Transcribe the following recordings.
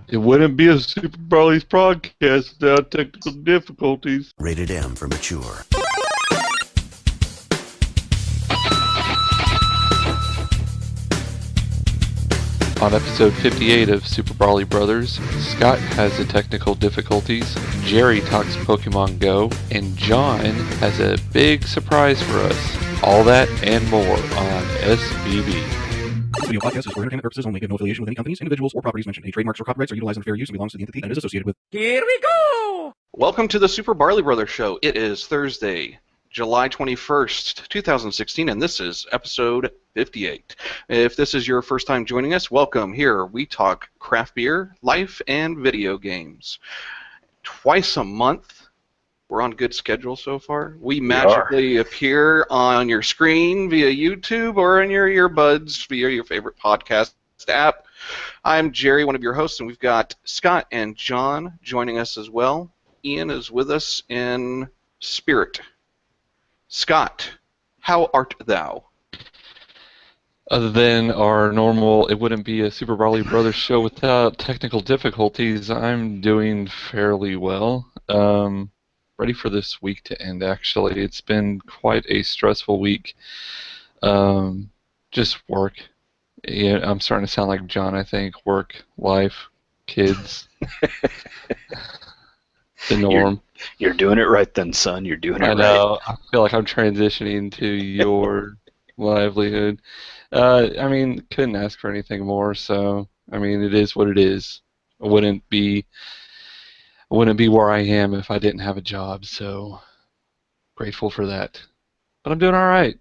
It wouldn't be a Super Barley's podcast without technical difficulties. Rated M for mature. On episode 58 of Super Barley Brothers, Scott has the technical difficulties, Jerry talks Pokemon Go, and John has a big surprise for us. All that and more on SBB. This video podcast is for entertainment purposes only. Have no affiliation with any companies, individuals, or properties mentioned. Any trademarks or copyrights are utilized in fair use and belongs to the entity and is associated with. Here we go! Welcome to the Super Barley Brothers Show. It is Thursday, July 21st, 2016, and this is episode 58. If this is your first time joining us, welcome. Here we talk craft beer, life, and video games. Twice a month. We're on good schedule so far. We magically appear on your screen via YouTube or in your earbuds via your favorite podcast app. I'm Jerry, one of your hosts, and we've got Scott and John joining us as well. Ian is with us in spirit. Scott, how art thou? Other than our normal, it wouldn't be a Super Barley Brothers show without technical difficulties, I'm doing fairly well. Ready for this week to end, actually. It's been quite a stressful week. Just work. Yeah, I'm starting to sound like John, I think. Work, life, kids. The norm. You're doing it right then, son. You're doing it right. I know. I feel like I'm transitioning to your livelihood. I mean, couldn't ask for anything more, so, I mean, it is what it is. I wouldn't be where I am if I didn't have a job, so grateful for that. But I'm doing all right.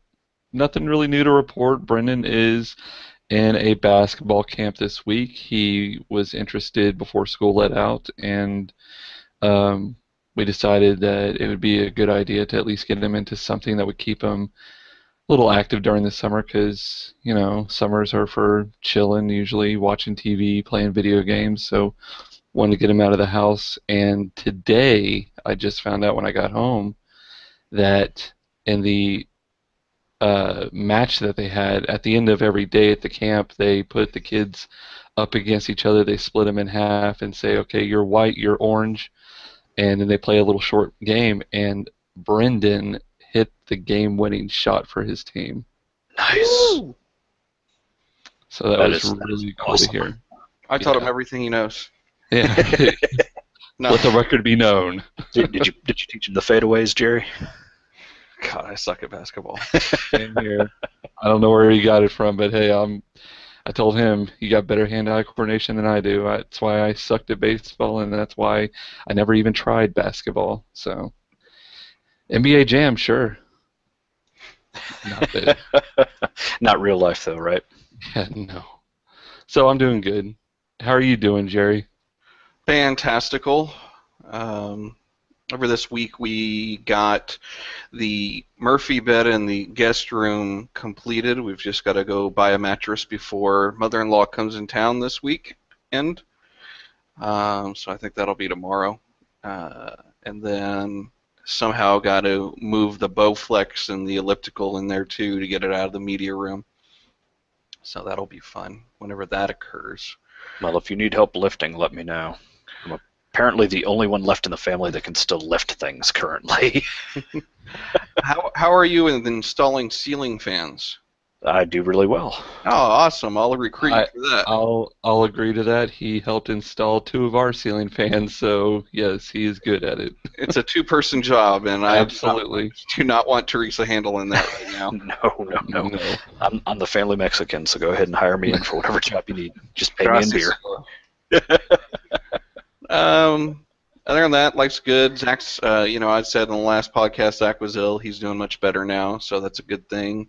Nothing really new to report. Brendan is in a basketball camp this week. He was interested before school let out, and we decided that it would be a good idea to at least get him into something that would keep him a little active during the summer because, you know, summers are for chilling, usually watching TV, playing video games, so wanted to get him out of the house. And today, I just found out when I got home that in the match that they had, at the end of every day at the camp, they put the kids up against each other. They split them in half and say, okay, you're white, you're orange, and then they play a little short game, and Brendan hit the game-winning shot for his team. Nice. Woo! So that was really cool awesome to hear. I taught him everything he knows. Yeah. No. Let the record be known. Did you teach him the fadeaways, Jerry? God, I suck at basketball. Same here. I don't know where he got it from, but hey, I told him you got better hand-eye coordination than I do. That's why I sucked at baseball, and that's why I never even tried basketball. So, NBA Jam, sure. Not big. Not real life, though, right? Yeah, no. So I'm doing good. How are you doing, Jerry? Fantastical. Over this week, we got the Murphy bed in the guest room completed. We've just got to go buy a mattress before mother-in-law comes in town this weekend. So I think that'll be tomorrow. And then somehow got to move the Bowflex and the elliptical in there too to get it out of the media room. So that'll be fun whenever that occurs. Well, if you need help lifting, let me know. I'm apparently the only one left in the family that can still lift things currently. How are you in installing ceiling fans? I do really well. Oh, awesome! I'll recruit you for that. I'll agree to that. He helped install 2 of our ceiling fans, so yes, he is good at it. It's a 2-person job, and I Absolutely do not want Teresa handling that right now. No. I'm the family Mexican, so go ahead and hire me in for whatever job you need. Just pay me in beer. Other than that, life's good. Zach's, I said in the last podcast, Zach was ill. He's doing much better now, so that's a good thing.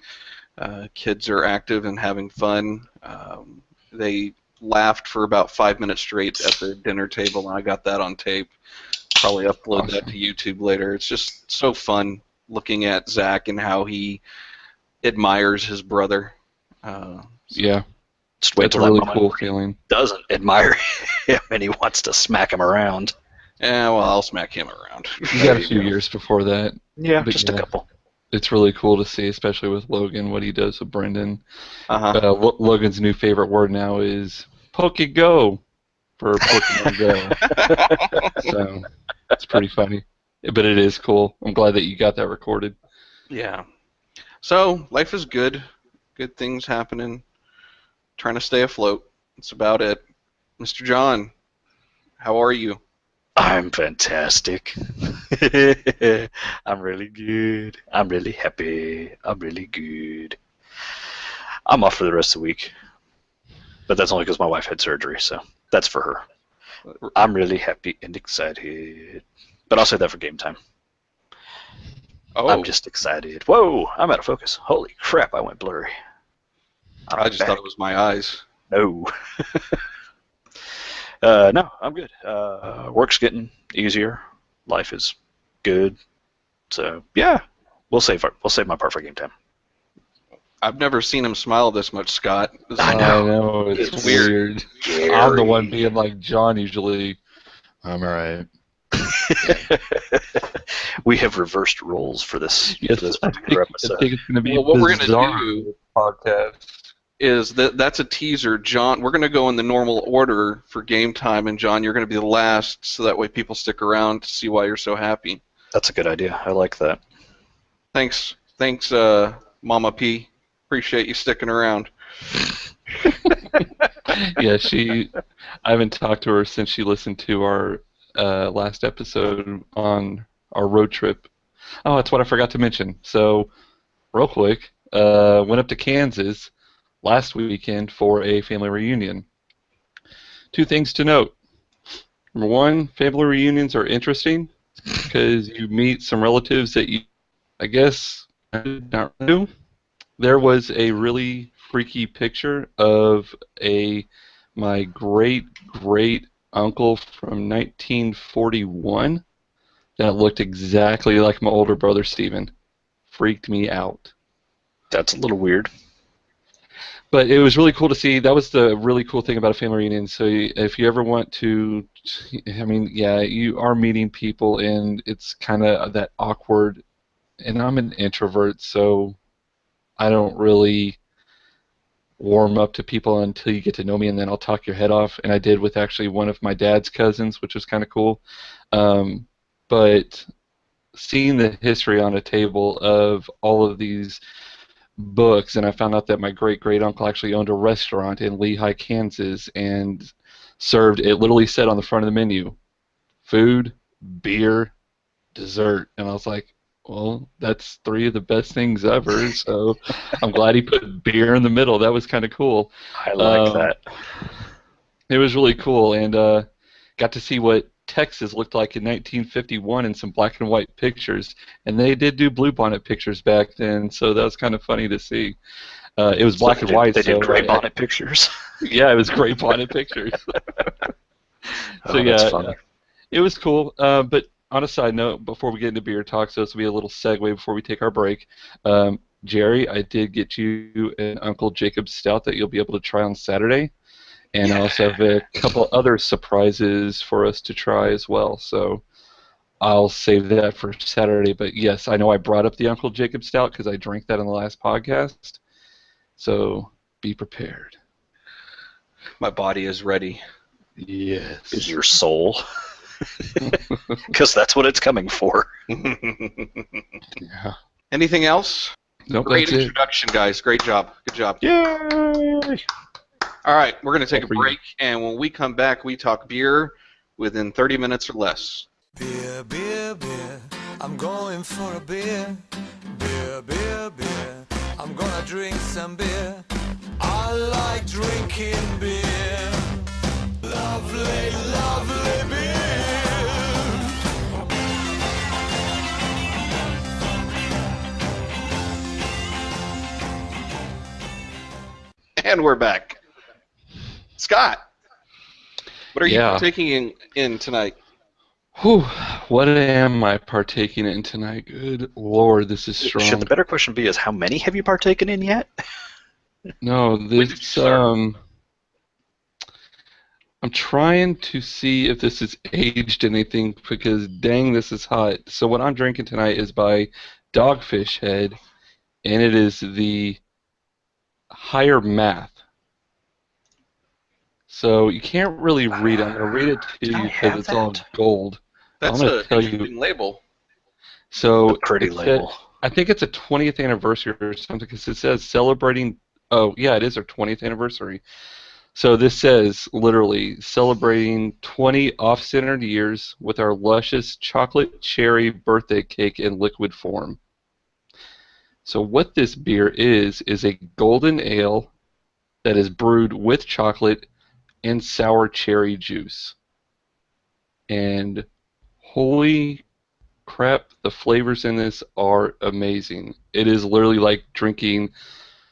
Kids are active and having fun. They laughed for about 5 minutes straight at the dinner table, and I got that on tape. Probably upload that to YouTube later. It's just so fun looking at Zach and how he admires his brother. Yeah. Just wait It's a till that really moment cool where he feeling. doesn't admire him and he wants to smack him around. Yeah, well, I'll smack him around. You got a few years before that. Yeah, But just a couple. It's really cool to see, especially with Logan, what he does with Brendan. Uh-huh. Logan's new favorite word now is Poke Go. for Pokemon Go. So it's pretty funny. But it is cool. I'm glad that you got that recorded. Yeah. So, life is good. Good things happening. Trying to stay afloat. That's about it. Mr. John, how are you? I'm fantastic. I'm really good. I'm really happy. I'm really good. I'm off for the rest of the week. But that's only because my wife had surgery, so that's for her. I'm really happy and excited. But I'll say that for game time. Oh, I'm just excited. Whoa, I'm out of focus. Holy crap, I went blurry. I just thought it was my eyes. No. No, I'm good. Work's getting easier. Life is good. So yeah, we'll save my part for game time. I've never seen him smile this much, Scott. I know. It's weird. Scary. I'm the one being like John usually. I'm alright. We have reversed roles for this, Yes, for this I particular think episode. it's going to be Well, what we're gonna bizarre do podcast. is that's a teaser. John, we're going to go in the normal order for game time, and John, you're going to be the last, so that way people stick around to see why you're so happy. That's a good idea. I like that. Thanks, Mama P. Appreciate you sticking around. Yeah, I haven't talked to her since she listened to our last episode on our road trip. Oh, that's what I forgot to mention. So, real quick, went up to Kansas last weekend for a family reunion. 2 things to note. Number 1, family reunions are interesting because you meet some relatives that you, I guess, not know. There was a really freaky picture of my great uncle from 1941 that looked exactly like my older brother Stephen. Freaked me out. That's a little weird. But it was really cool to see. That was the really cool thing about a family reunion. So if you ever want to, I mean, yeah, you are meeting people, and it's kind of that awkward. And I'm an introvert, so I don't really warm up to people until you get to know me, and then I'll talk your head off. And I did with actually one of my dad's cousins, which was kind of cool. But seeing the history on a table of all of these books, and I found out that my great-great-uncle actually owned a restaurant in Lehigh, Kansas, and served, it literally said on the front of the menu, food, beer, dessert. And I was like, well, that's 3 of the best things ever, so I'm glad he put beer in the middle. That was kind of cool. I like that. It was really cool, and got to see what Texas looked like in 1951 in some black and white pictures, and they did do bluebonnet pictures back then, so that was kind of funny to see. It was black and white. They did so, gray bonnet pictures. Yeah, it was gray bonnet pictures. So That's yeah, funny. it was cool. But on a side note, before we get into beer talk, so this will be a little segue before we take our break. Jerry, I did get you an Uncle Jacob Stout that you'll be able to try on Saturday. And I also have a couple other surprises for us to try as well. So I'll save that for Saturday. But yes, I know I brought up the Uncle Jacob Stout because I drank that in the last podcast. So be prepared. My body is ready. Yes. Is your soul? Because that's what it's coming for. Yeah. Anything else? Nope, Great that's it. introduction, guys. Great job. Good job. Yay! All right, we're going to take a For you. break, and when we come back, we talk beer within 30 minutes or less. Beer, beer, beer, I'm going for a beer. Beer, beer, beer, I'm gonna drink some beer. I like drinking beer. Lovely, lovely beer. And we're back. Scott, what are you Yeah. taking in tonight? Whew, what am I partaking in tonight? Good Lord, this is strong. Should the better question be is how many have you partaken in yet? No, When did you this start? I'm trying to see if this is aged anything because dang, this is hot. So what I'm drinking tonight is by Dogfish Head, and it is the Higher Math. So you can't really read it. I'm going to read it to Can I you because have it's all that? gold. That's I'm going an to tell you. interesting label. So A pretty it said, label. I think it's a 20th anniversary or something because it says celebrating. Oh, yeah, it is our 20th anniversary. So this says literally celebrating 20 off-centered years with our luscious chocolate cherry birthday cake in liquid form. So what this beer is a golden ale that is brewed with chocolate and sour cherry juice. And holy crap, the flavors in this are amazing. It is literally like drinking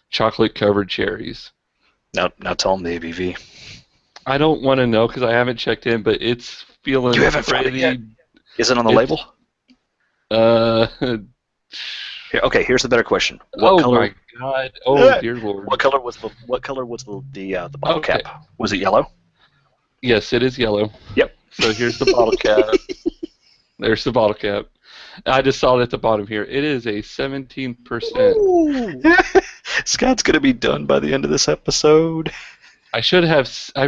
chocolate-covered cherries. Now tell them the ABV. I don't want to know because I haven't checked in, but it's feeling You haven't found it pretty. yet? Is it on the It's, label? Uh, Here, okay, here's the better question. What oh color? my God! Oh dear Lord! What color was the bottle Okay. cap? Was it yellow? Yes, it is yellow. Yep. So here's the bottle cap. There's the bottle cap. I just saw it at the bottom here. It is a 17%. Scott's gonna be done by the end of this episode. I should have. I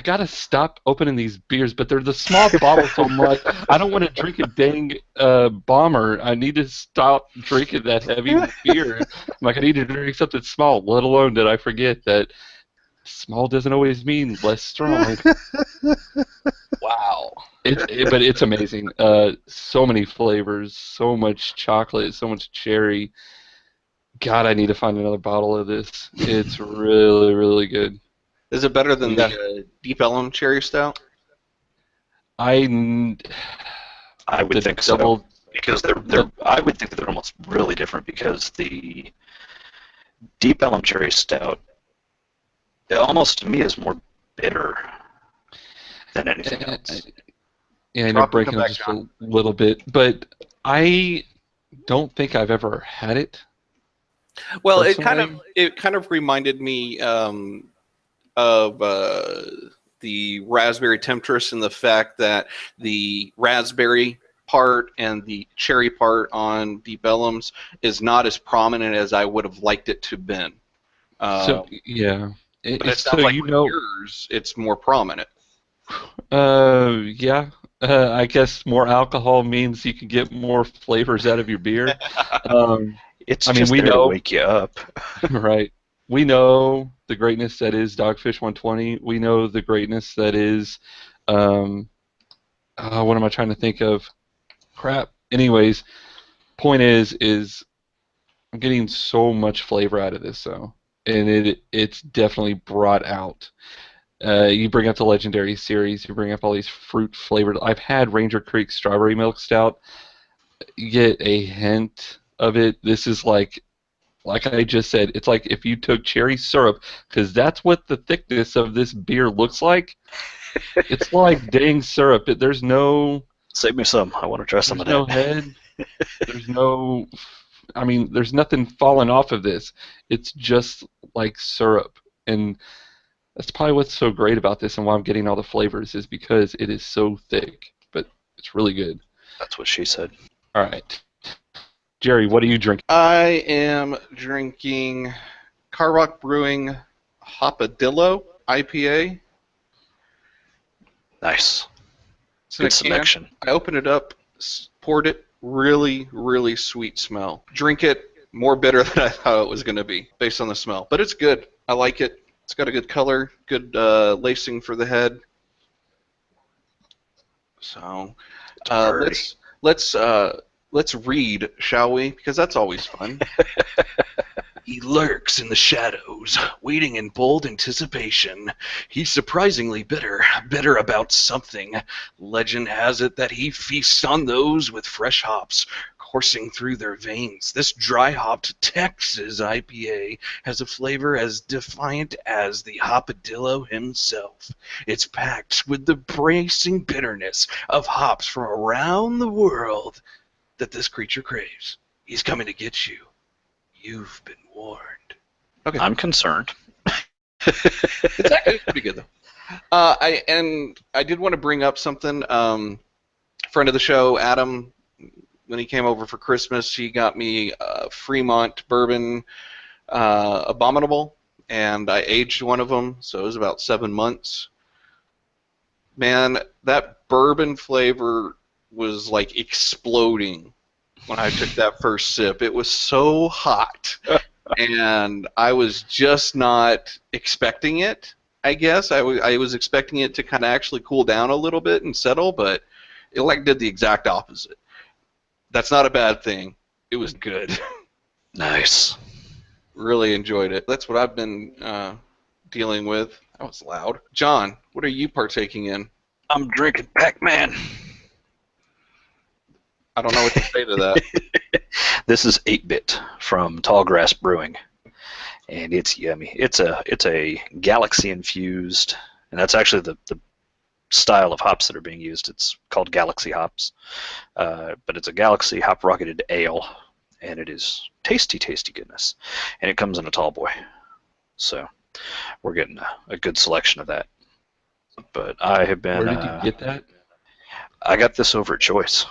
gotta stop opening these beers, but they're the small bottles so much. I don't want to drink a dang bomber. I need to stop drinking that heavy beer. I'm like, I need to drink something small. Let alone that I forget that small doesn't always mean less strong. Wow. But it's amazing. So many flavors, so much chocolate, so much cherry. God, I need to find another bottle of this. It's really, really good. Is it better than Yeah. the Deep Ellum Cherry Stout? I would The think so. double- Because they're I would think that they're almost really different because the Deep Ellum Cherry Stout, it almost to me is more bitter than anything else. Yeah, and Drop you're and breaking come up back, just a little bit, but I don't think I've ever had it. Well, Personally? it kind of reminded me of the Raspberry Temptress and the fact that the raspberry part and the cherry part on Deep Ellums is not as prominent as I would have liked it to have been. So yeah, But it so sounds like you with know, yours, it's more prominent. yeah. I guess more alcohol means you can get more flavors out of your beer. Um, It's I mean, just we there know- to wake you up. right. We know the greatness that is Dogfish 120. We know the greatness that is, what am I trying to think of? Crap. Anyways, point is I'm getting so much flavor out of this, though, and it's definitely brought out. You bring up the Legendary series. You bring up all these fruit flavored. I've had Ranger Creek Strawberry Milk Stout. You get a hint of it. This is like I just said, it's like if you took cherry syrup, because that's what the thickness of this beer looks like. It's like dang syrup. There's no Save me some. I want to try some there's of no that. head. There's no. I mean, there's nothing falling off of this. It's just like syrup, and that's probably what's so great about this, and why I'm getting all the flavors is because it is so thick. But it's really good. That's what she said. All right, Jerry, what are you drinking? I am drinking Karbach Brewing Hopadillo IPA. Nice. It's in a Good can. selection. I opened it up, poured it. Really, really sweet smell. Drink it, more bitter than I thought it was going to be based on the smell. But it's good. I like it. It's got a good color, good lacing for the head. So let's read, shall we? Because that's always fun. He lurks in the shadows, waiting in bold anticipation. He's surprisingly bitter about something. Legend has it that he feasts on those with fresh hops coursing through their veins. This dry-hopped Texas IPA has a flavor as defiant as the Hopadillo himself. It's packed with the bracing bitterness of hops from around the world that this creature craves. He's coming to get you. You've been warned. Okay. I'm concerned. It's actually pretty good though. I did want to bring up something. Friend of the show, Adam, when he came over for Christmas, he got me Fremont Bourbon Abominable, and I aged one of them, so it was about 7 months. Man, that bourbon flavor was like exploding when I took that first sip. It was so hot, and I was just not expecting it, I guess. I was expecting it to kind of actually cool down a little bit and settle, but it like did the exact opposite. That's not a bad thing. It was good. Nice. Really enjoyed it. That's what I've been dealing with. That was loud. John, what are you partaking in? I'm drinking Pac-Man. I don't know what to say to that. This is 8-bit from Tallgrass Brewing, and it's yummy. It's a Galaxy infused, and that's actually the style of hops that are being used. It's called Galaxy hops, but it's a Galaxy hop rocketed ale, and it is tasty, tasty goodness. And it comes in a tall boy, so we're getting a good selection of that. But I have been. Where did you get that? I got this over at Choice.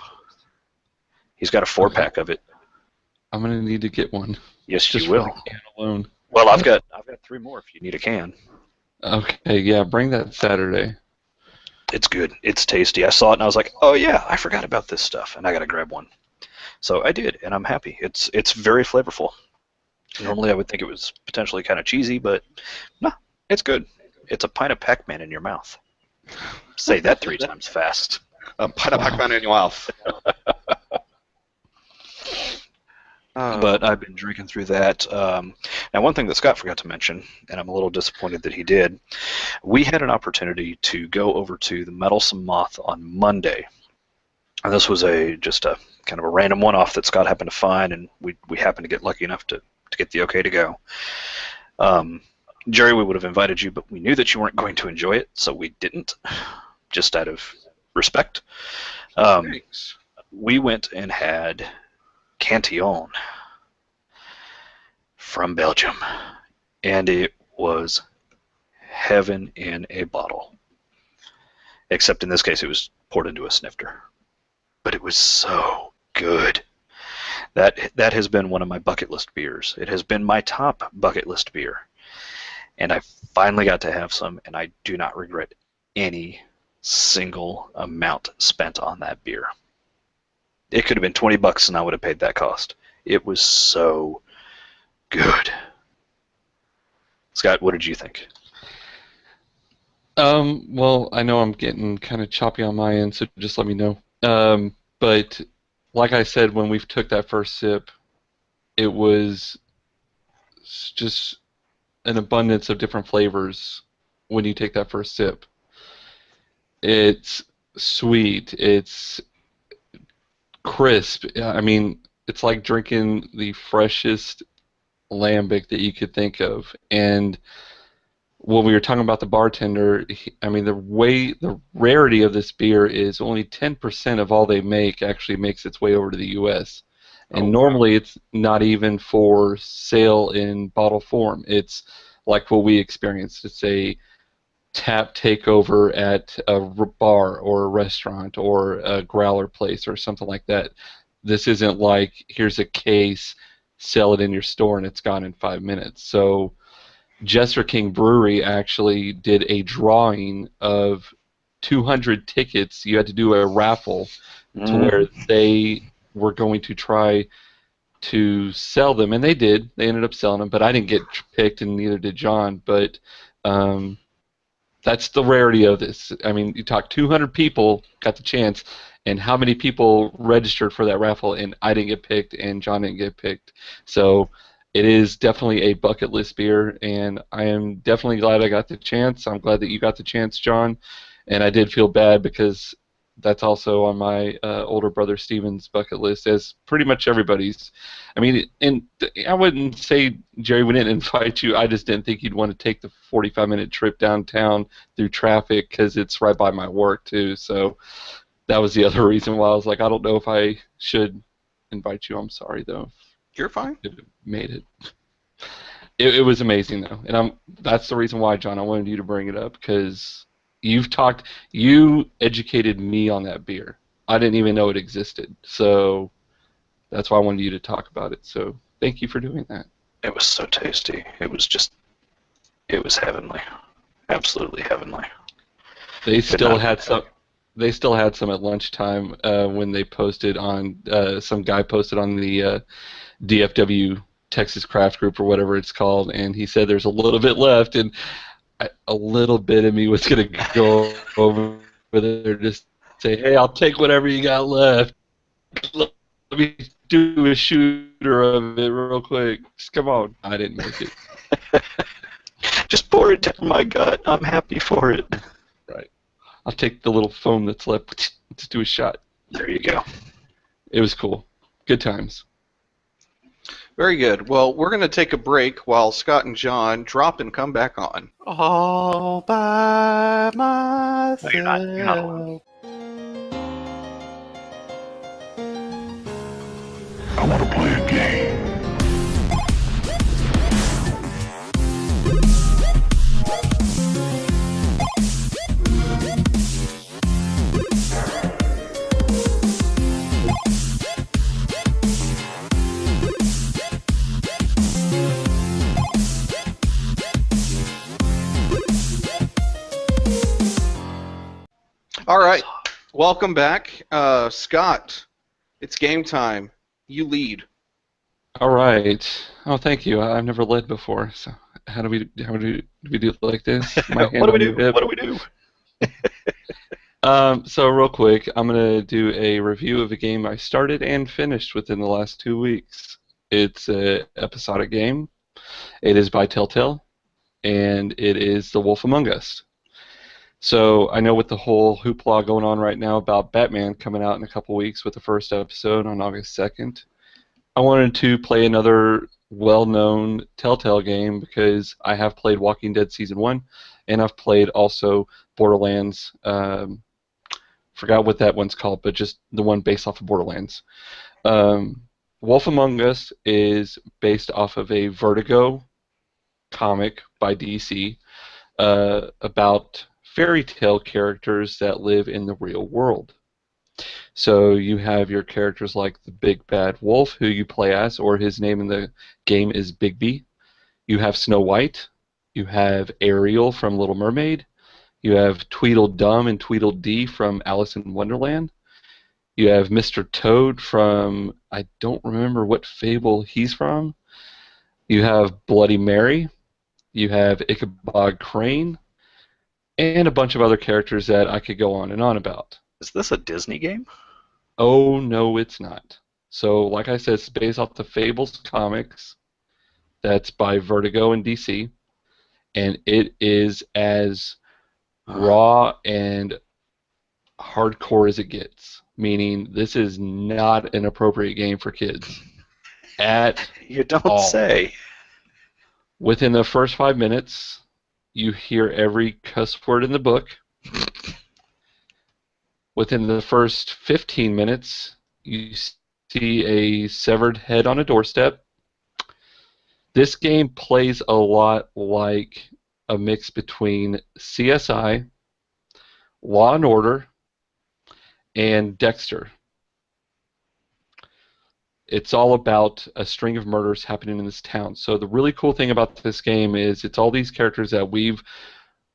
He's got a 4-pack of it. I'm gonna need to get one. Yes, Just you will. for the can alone. Well, I've got 3 more if you need a can. Okay, yeah, bring that Saturday. It's good. It's tasty. I saw it and I was like, oh yeah, I forgot about this stuff, and I gotta grab one. So I did, and I'm happy. It's very flavorful. Normally I would think it was potentially kind of cheesy, but no, it's good. It's a pint of Pac-Man in your mouth. Say that 3 times fast. A pint of Pac-Man in your mouth. But I've been drinking through that. Now, one thing that Scott forgot to mention, and I'm a little disappointed that he did, we had an opportunity to go over to the Meddlesome Moth on Monday. And this was just a kind of a random one-off that Scott happened to find, and we happened to get lucky enough to get the okay to go. Jerry, we would have invited you, but we knew that you weren't going to enjoy it, so we didn't, just out of respect. Thanks. We went and had Cantillon from Belgium, and it was heaven in a bottle. Except in this case, it was poured into a snifter. But it was so good. That has been one of my bucket list beers. It has been my top bucket list beer. And I finally got to have some, and I do not regret any single amount spent on that beer. It could have been $20 and I would have paid that cost. It was so good. Scott, what did you think? Well, I know I'm getting kind of choppy on my end, so just let me know. But like I said, when we took that first sip, it was just an abundance of different flavors when you take that first sip. It's sweet. It's crisp. I mean, it's like drinking the freshest lambic that you could think of. And when we were talking about the bartender, I mean, the rarity of this beer is only 10% of all they make actually makes its way over to the U.S. And normally it's not even for sale in bottle form. It's like what we experienced. It's a tap takeover at a bar or a restaurant or a growler place or something like that. This isn't like, here's a case, sell it in your store, and it's gone in 5 minutes. So Jester King Brewery actually did a drawing of 200 tickets. You had to do a raffle to where they were going to try to sell them, and they did. They ended up selling them, but I didn't get picked, and neither did John. But that's the rarity of this. I mean, you talk 200 people got the chance, and how many people registered for that raffle, and I didn't get picked, and John didn't get picked. So it is definitely a bucket list beer, and I am definitely glad I got the chance. I'm glad that you got the chance, John, and I did feel bad because that's also on my older brother Steven's bucket list, as pretty much everybody's. I mean, and I wouldn't say, Jerry, we didn't invite you. I just didn't think you'd want to take the 45-minute trip downtown through traffic because it's right by my work, too. So that was the other reason why I was like, I don't know if I should invite you. I'm sorry, though. You're fine. It made it. It was amazing, though. And that's the reason why, John, I wanted you to bring it up, because you educated me on that beer. I didn't even know it existed. So that's why I wanted you to talk about it. So thank you for doing that. It was so tasty. It was just It was heavenly. Absolutely heavenly. They Could still not- had some. They still had some at lunchtime when they posted on. Some guy posted on the DFW Texas Craft Group or whatever it's called, and he said there's a little bit left, and a little bit of me was gonna go over there just say, hey, I'll take whatever you got left. Let me do a shooter of it real quick. Just come on. I didn't make it. Just pour it down my gut. I'm happy for it. Right. I'll take the little foam that's left. Let's do a shot. There you go. It was cool. Good times. Very good. Well, we're going to take a break while Scott and John drop and come back on. All by myself. No, you're not alone. I want to play a game. All right. Welcome back. Scott, it's game time. You lead. All right. Oh, thank you. I've never led before. So how do we do it like this? My hand What do we on do? your hip. What do we do? So real quick, I'm gonna do a review of a game I started and finished within the last 2 weeks. It's an episodic game. It is by Telltale, and it is The Wolf Among Us. So I know with the whole hoopla going on right now about Batman coming out in a couple weeks with the first episode on August 2nd, I wanted to play another well-known Telltale game because I have played Walking Dead Season 1, and I've played also Borderlands. Forgot what that one's called, but just the one based off of Borderlands. Wolf Among Us is based off of a Vertigo comic by DC about fairy tale characters that live in the real world. So you have your characters like the Big Bad Wolf, who you play as, or his name in the game is Bigby. You have Snow White. You have Ariel from Little Mermaid. You have Tweedledum and Tweedledee from Alice in Wonderland. You have Mr. Toad from, I don't remember what fable he's from. You have Bloody Mary. You have Ichabod Crane. And a bunch of other characters that I could go on and on about. Is this a Disney game? Oh, no, it's not. So, like I said, it's based off the Fables comics. That's by Vertigo and DC. And it is as raw and hardcore as it gets. Meaning, this is not an appropriate game for kids. At You don't all. say. Within the first 5 minutes, you hear every cuss word in the book. Within the first 15 minutes, you see a severed head on a doorstep. This game plays a lot like a mix between CSI, Law and Order, and Dexter. It's all about a string of murders happening in this town. So the really cool thing about this game is it's all these characters that we've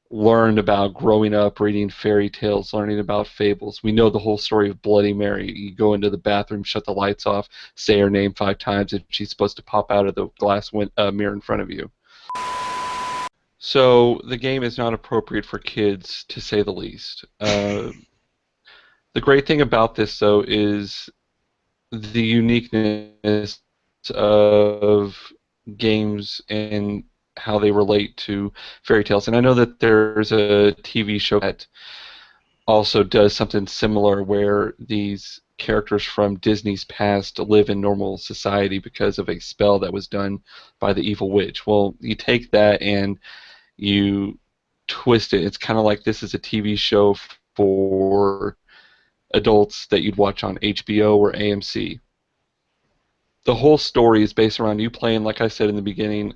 learned about growing up, reading fairy tales, learning about fables. We know the whole story of Bloody Mary. You go into the bathroom, shut the lights off, say her name 5 times, and she's supposed to pop out of the glass mirror in front of you. So the game is not appropriate for kids, to say the least. The great thing about this, though, is the uniqueness of games and how they relate to fairy tales. And I know that there's a TV show that also does something similar where these characters from Disney's past live in normal society because of a spell that was done by the evil witch. Well, you take that and you twist it. It's kind of like this is a TV show for adults that you'd watch on HBO or AMC. The whole story is based around you playing, like I said in the beginning,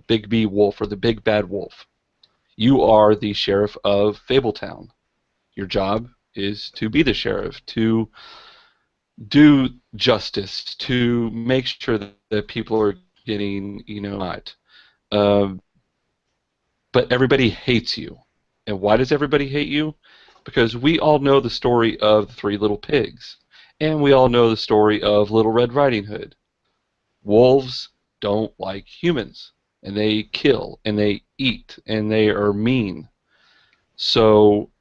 Big B Wolf, or the Big Bad Wolf. You are the sheriff of Fabletown. Your job is to be the sheriff, to do justice, to make sure that people are getting, right. but everybody hates you. And why does everybody hate you? Because we all know the story of the Three Little Pigs, and we all know the story of Little Red Riding Hood. Wolves don't like humans, and they kill, and they eat, and they are mean. So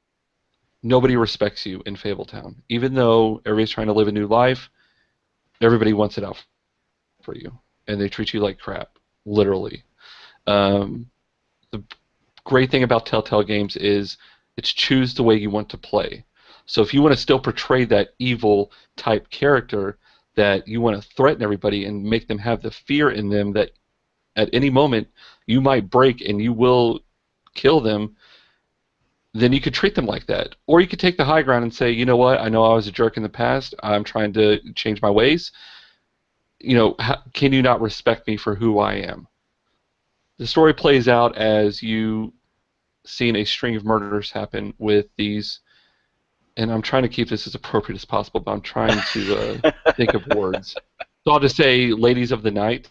nobody respects you in Fabletown. Even though everybody's trying to live a new life, everybody wants it out for you, and they treat you like crap, literally. The great thing about Telltale games is it's choose the way you want to play. So if you want to still portray that evil type character, that you want to threaten everybody and make them have the fear in them that at any moment you might break and you will kill them, then you could treat them like that. Or you could take the high ground and say, you know what, I know I was a jerk in the past, I'm trying to change my ways. You know, can you not respect me for who I am? The story plays out as you seen a string of murders happen with these, and I'm trying to keep this as appropriate as possible, but I'm trying to think of words. So I'll just say ladies of the night,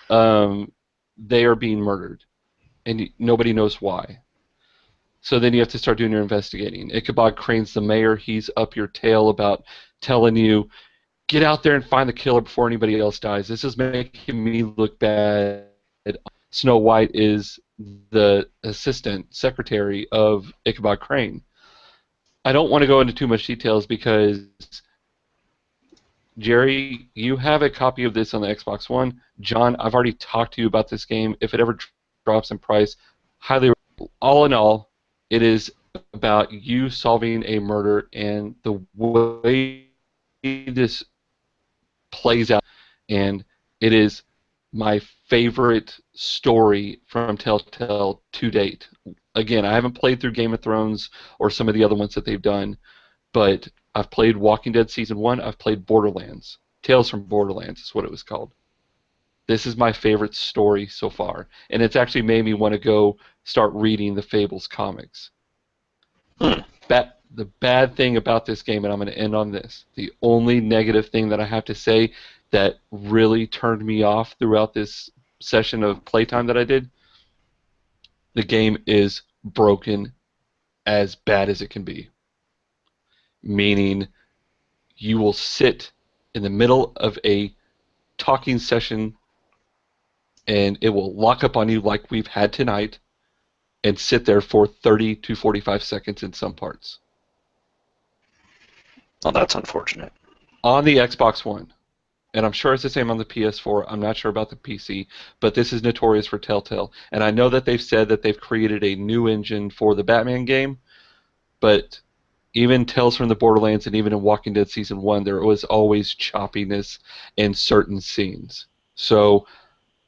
they are being murdered, and nobody knows why. So then you have to start doing your investigating. Ichabod Crane's the mayor. He's up your tail about telling you, get out there and find the killer before anybody else dies. This is making me look bad. Snow White is the assistant secretary of Ichabod Crane. I don't want to go into too much details because, Jerry, you have a copy of this on the Xbox One. John, I've already talked to you about this game. If it ever drops in price, highly, all in all, it is about you solving a murder, and the way this plays out, and it is my favorite story from Telltale to date. Again, I haven't played through Game of Thrones or some of the other ones that they've done, but I've played Walking Dead Season 1, I've played Borderlands. Tales from Borderlands is what it was called. This is my favorite story so far, and it's actually made me want to go start reading the Fables comics. The bad thing about this game, and I'm going to end on this, the only negative thing that I have to say that really turned me off throughout this session of playtime that I did, the game is broken as bad as it can be. Meaning, you will sit in the middle of a talking session and it will lock up on you like we've had tonight and sit there for 30 to 45 seconds in some parts. Oh, that's unfortunate. On the Xbox One. And I'm sure it's the same on the PS4. I'm not sure about the PC, but this is notorious for Telltale. And I know that they've said that they've created a new engine for the Batman game, but even Tales from the Borderlands and even in Walking Dead Season 1, there was always choppiness in certain scenes. So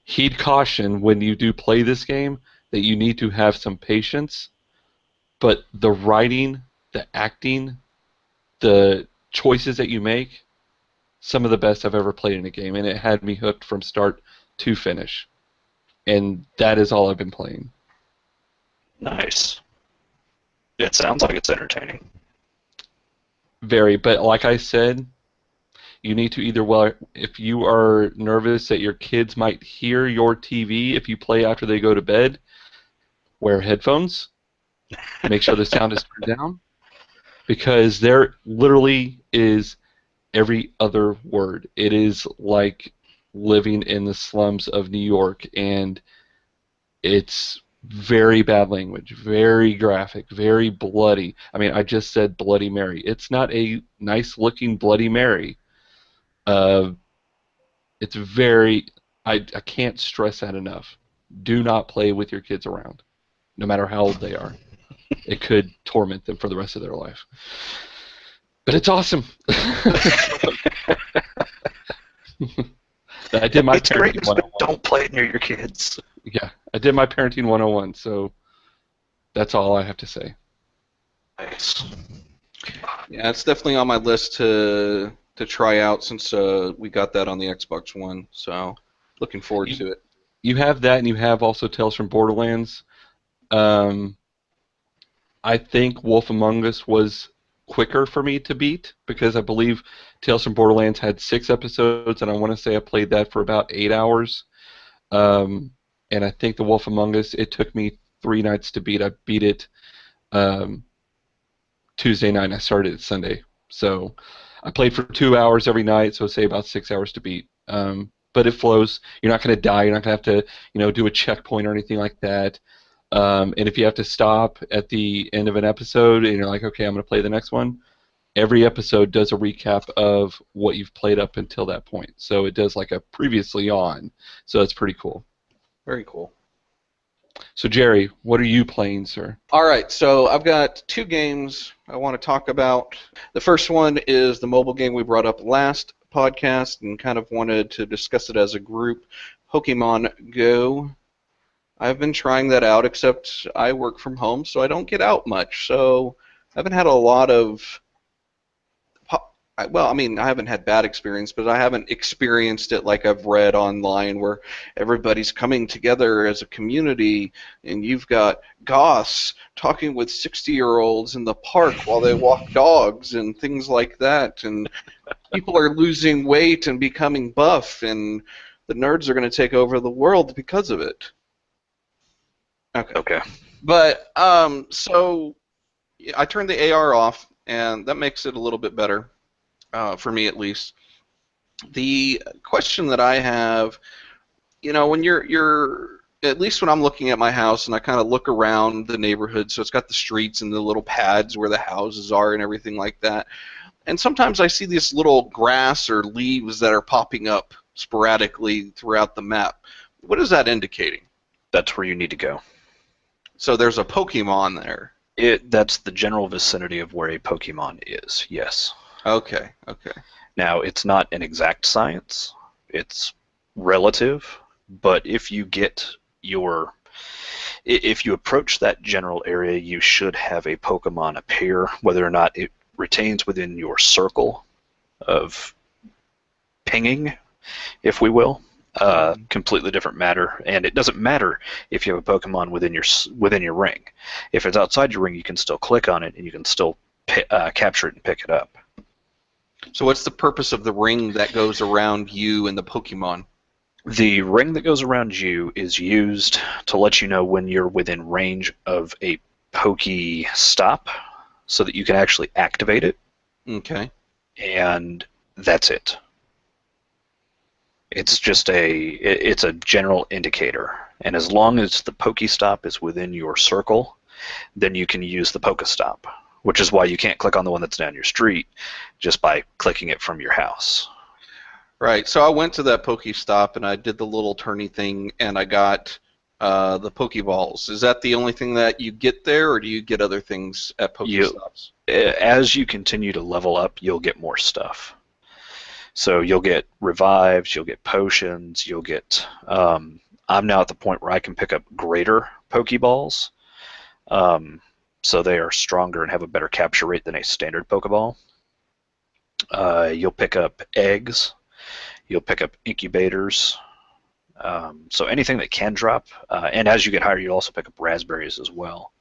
heed caution when you do play this game that you need to have some patience, but the writing, the acting, the choices that you make, some of the best I've ever played in a game, and it had me hooked from start to finish. And that is all I've been playing. Nice. It sounds like it's entertaining. Very, but like I said, you need to either, well, if you are nervous that your kids might hear your TV if you play after they go to bed, wear headphones, make sure the sound is turned down, because there literally is every other word. It is like living in the slums of New York, and it's very bad language, very graphic, very bloody. I mean, I just said Bloody Mary. It's not a nice-looking Bloody Mary. It's very... I can't stress that enough. Do not play with your kids around, no matter how old they are. It could torment them for the rest of their life. But it's awesome. I did my parenting 101. Don't play it near your kids. Yeah, I did my parenting 101, so that's all I have to say. Nice. Yeah, it's definitely on my list to try out since we got that on the Xbox One. So looking forward to it. You have that, and you have also Tales from Borderlands. I think Wolf Among Us was quicker for me to beat because I believe Tales from Borderlands had 6 episodes, and I want to say I played that for about 8 hours. And I think the Wolf Among Us, it took me 3 nights to beat. I beat it Tuesday night, and I started it Sunday. So I played for 2 hours every night, so say about 6 hours to beat. But it flows. You're not going to die. You're not going to have to, do a checkpoint or anything like that. And if you have to stop at the end of an episode and you're like, okay, I'm going to play the next one, every episode does a recap of what you've played up until that point. So it does like a previously on. So it's pretty cool. Very cool. So Jerry, what are you playing, sir? All right, so I've got 2 games I want to talk about. The first one is the mobile game we brought up last podcast and kind of wanted to discuss it as a group, Pokemon Go. I've been trying that out, except I work from home, so I don't get out much. So I haven't had a lot of... Well, I mean, I haven't had bad experience, but I haven't experienced it like I've read online where everybody's coming together as a community and you've got goths talking with 60-year-olds in the park while they walk dogs and things like that, and people are losing weight and becoming buff, and the nerds are going to take over the world because of it. Okay. But, so I turned the AR off, and that makes it a little bit better. For me at least. The question that I have, when you're at least when I'm looking at my house and I kind of look around the neighborhood, so it's got the streets and the little pads where the houses are and everything like that, and sometimes I see this little grass or leaves that are popping up sporadically throughout the map. What is that indicating? That's where you need to go. So there's a Pokemon there. That's the general vicinity of where a Pokemon is, yes. Okay. Now, it's not an exact science. It's relative, but if you approach that general area, you should have a Pokemon appear. Whether or not it retains within your circle of pinging, if we will, completely different matter. And it doesn't matter if you have a Pokemon within your ring. If it's outside your ring, you can still click on it and you can still capture it and pick it up. So what's the purpose of the ring that goes around you and the Pokemon? The ring that goes around you is used to let you know when you're within range of a Pokestop so that you can actually activate it. Okay. And that's it. It's just it's a general indicator. And as long as the Pokestop is within your circle, then you can use the Pokestop, which is why you can't click on the one that's down your street just by clicking it from your house. Right. So I went to that Pokestop and I did the little turny thing and I got the Pokeballs. Is that the only thing that you get there, or do you get other things at Pokestops? As you continue to level up, you'll get more stuff. So you'll get revives, you'll get potions, you'll get... I'm now at the point where I can pick up greater Pokeballs. So they are stronger and have a better capture rate than a standard Pokeball. You'll pick up eggs. You'll pick up incubators. So anything that can drop. And as you get higher, you'll also pick up raspberries as well.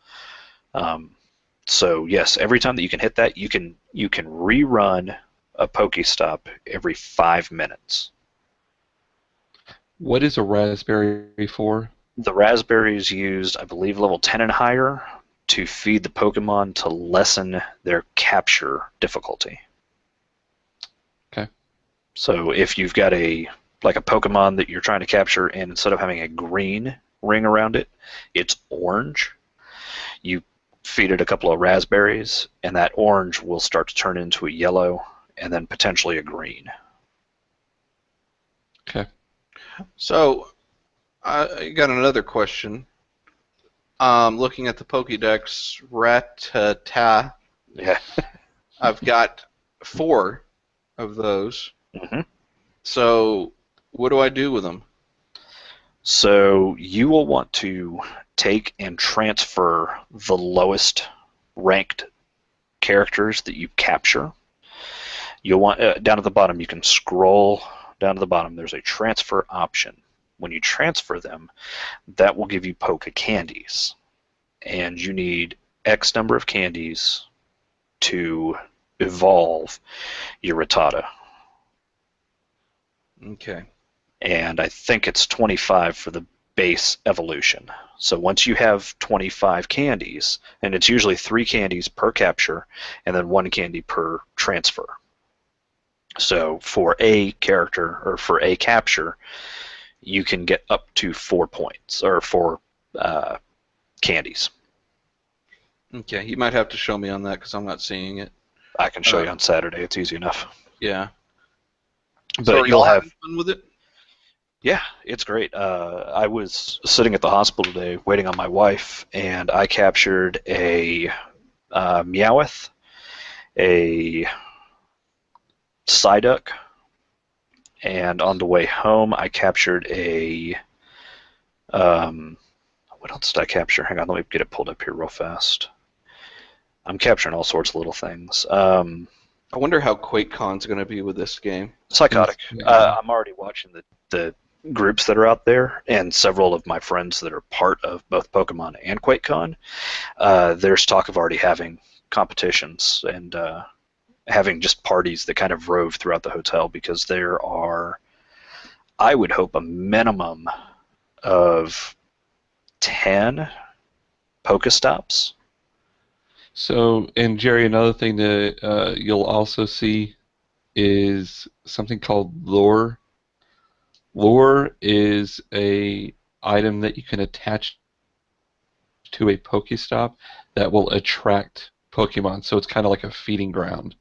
So yes, every time that you can hit that, you can rerun a Pokestop every 5 minutes. What is a raspberry for? The raspberry is used, I believe, level 10 and higher, to feed the Pokemon to lessen their capture difficulty. Okay. So if you've got a Pokemon that you're trying to capture, and instead of having a green ring around it, it's orange, you feed it a couple of raspberries, and that orange will start to turn into a yellow, and then potentially a green. Okay. So I got another question. Looking at the Pokédex, Rattata. Yeah. I've got 4 of those. Mm-hmm. So what do I do with them? So you will want to take and transfer the lowest ranked characters that you capture. You'll want down at the bottom. You can scroll down to the bottom. There's a transfer option. When you transfer them, that will give you Poke candies, and you need X number of candies to evolve your Rattata. Okay. And I think it's 25 for the base evolution. So once you have 25 candies, and it's usually 3 candies per capture, and then 1 candy per transfer. So for a character, or for a capture, you can get up to 4 points, or 4 candies. Okay, you might have to show me on that because I'm not seeing it. I can show you on Saturday. It's easy enough. Yeah. But So are you'll y'all have having fun with it? Yeah, it's great. I was sitting at the hospital today waiting on my wife, and I captured a Meowth, a Psyduck, and on the way home I captured a what else did I capture? Hang on, let me get it pulled up here real fast. I'm capturing all sorts of little things. I wonder how QuakeCon's going to be with this game. Psychotic. Yeah. I'm already watching the groups that are out there, and several of my friends that are part of both Pokemon and QuakeCon. There's talk of already having competitions and having just parties that kind of rove throughout the hotel, because there are, I would hope, a minimum of 10 Pokestops. So, and Jerry, another thing that you'll also see is something called lure. Lure is a item that you can attach to a Pokestop that will attract Pokemon. So it's kind of like a feeding ground,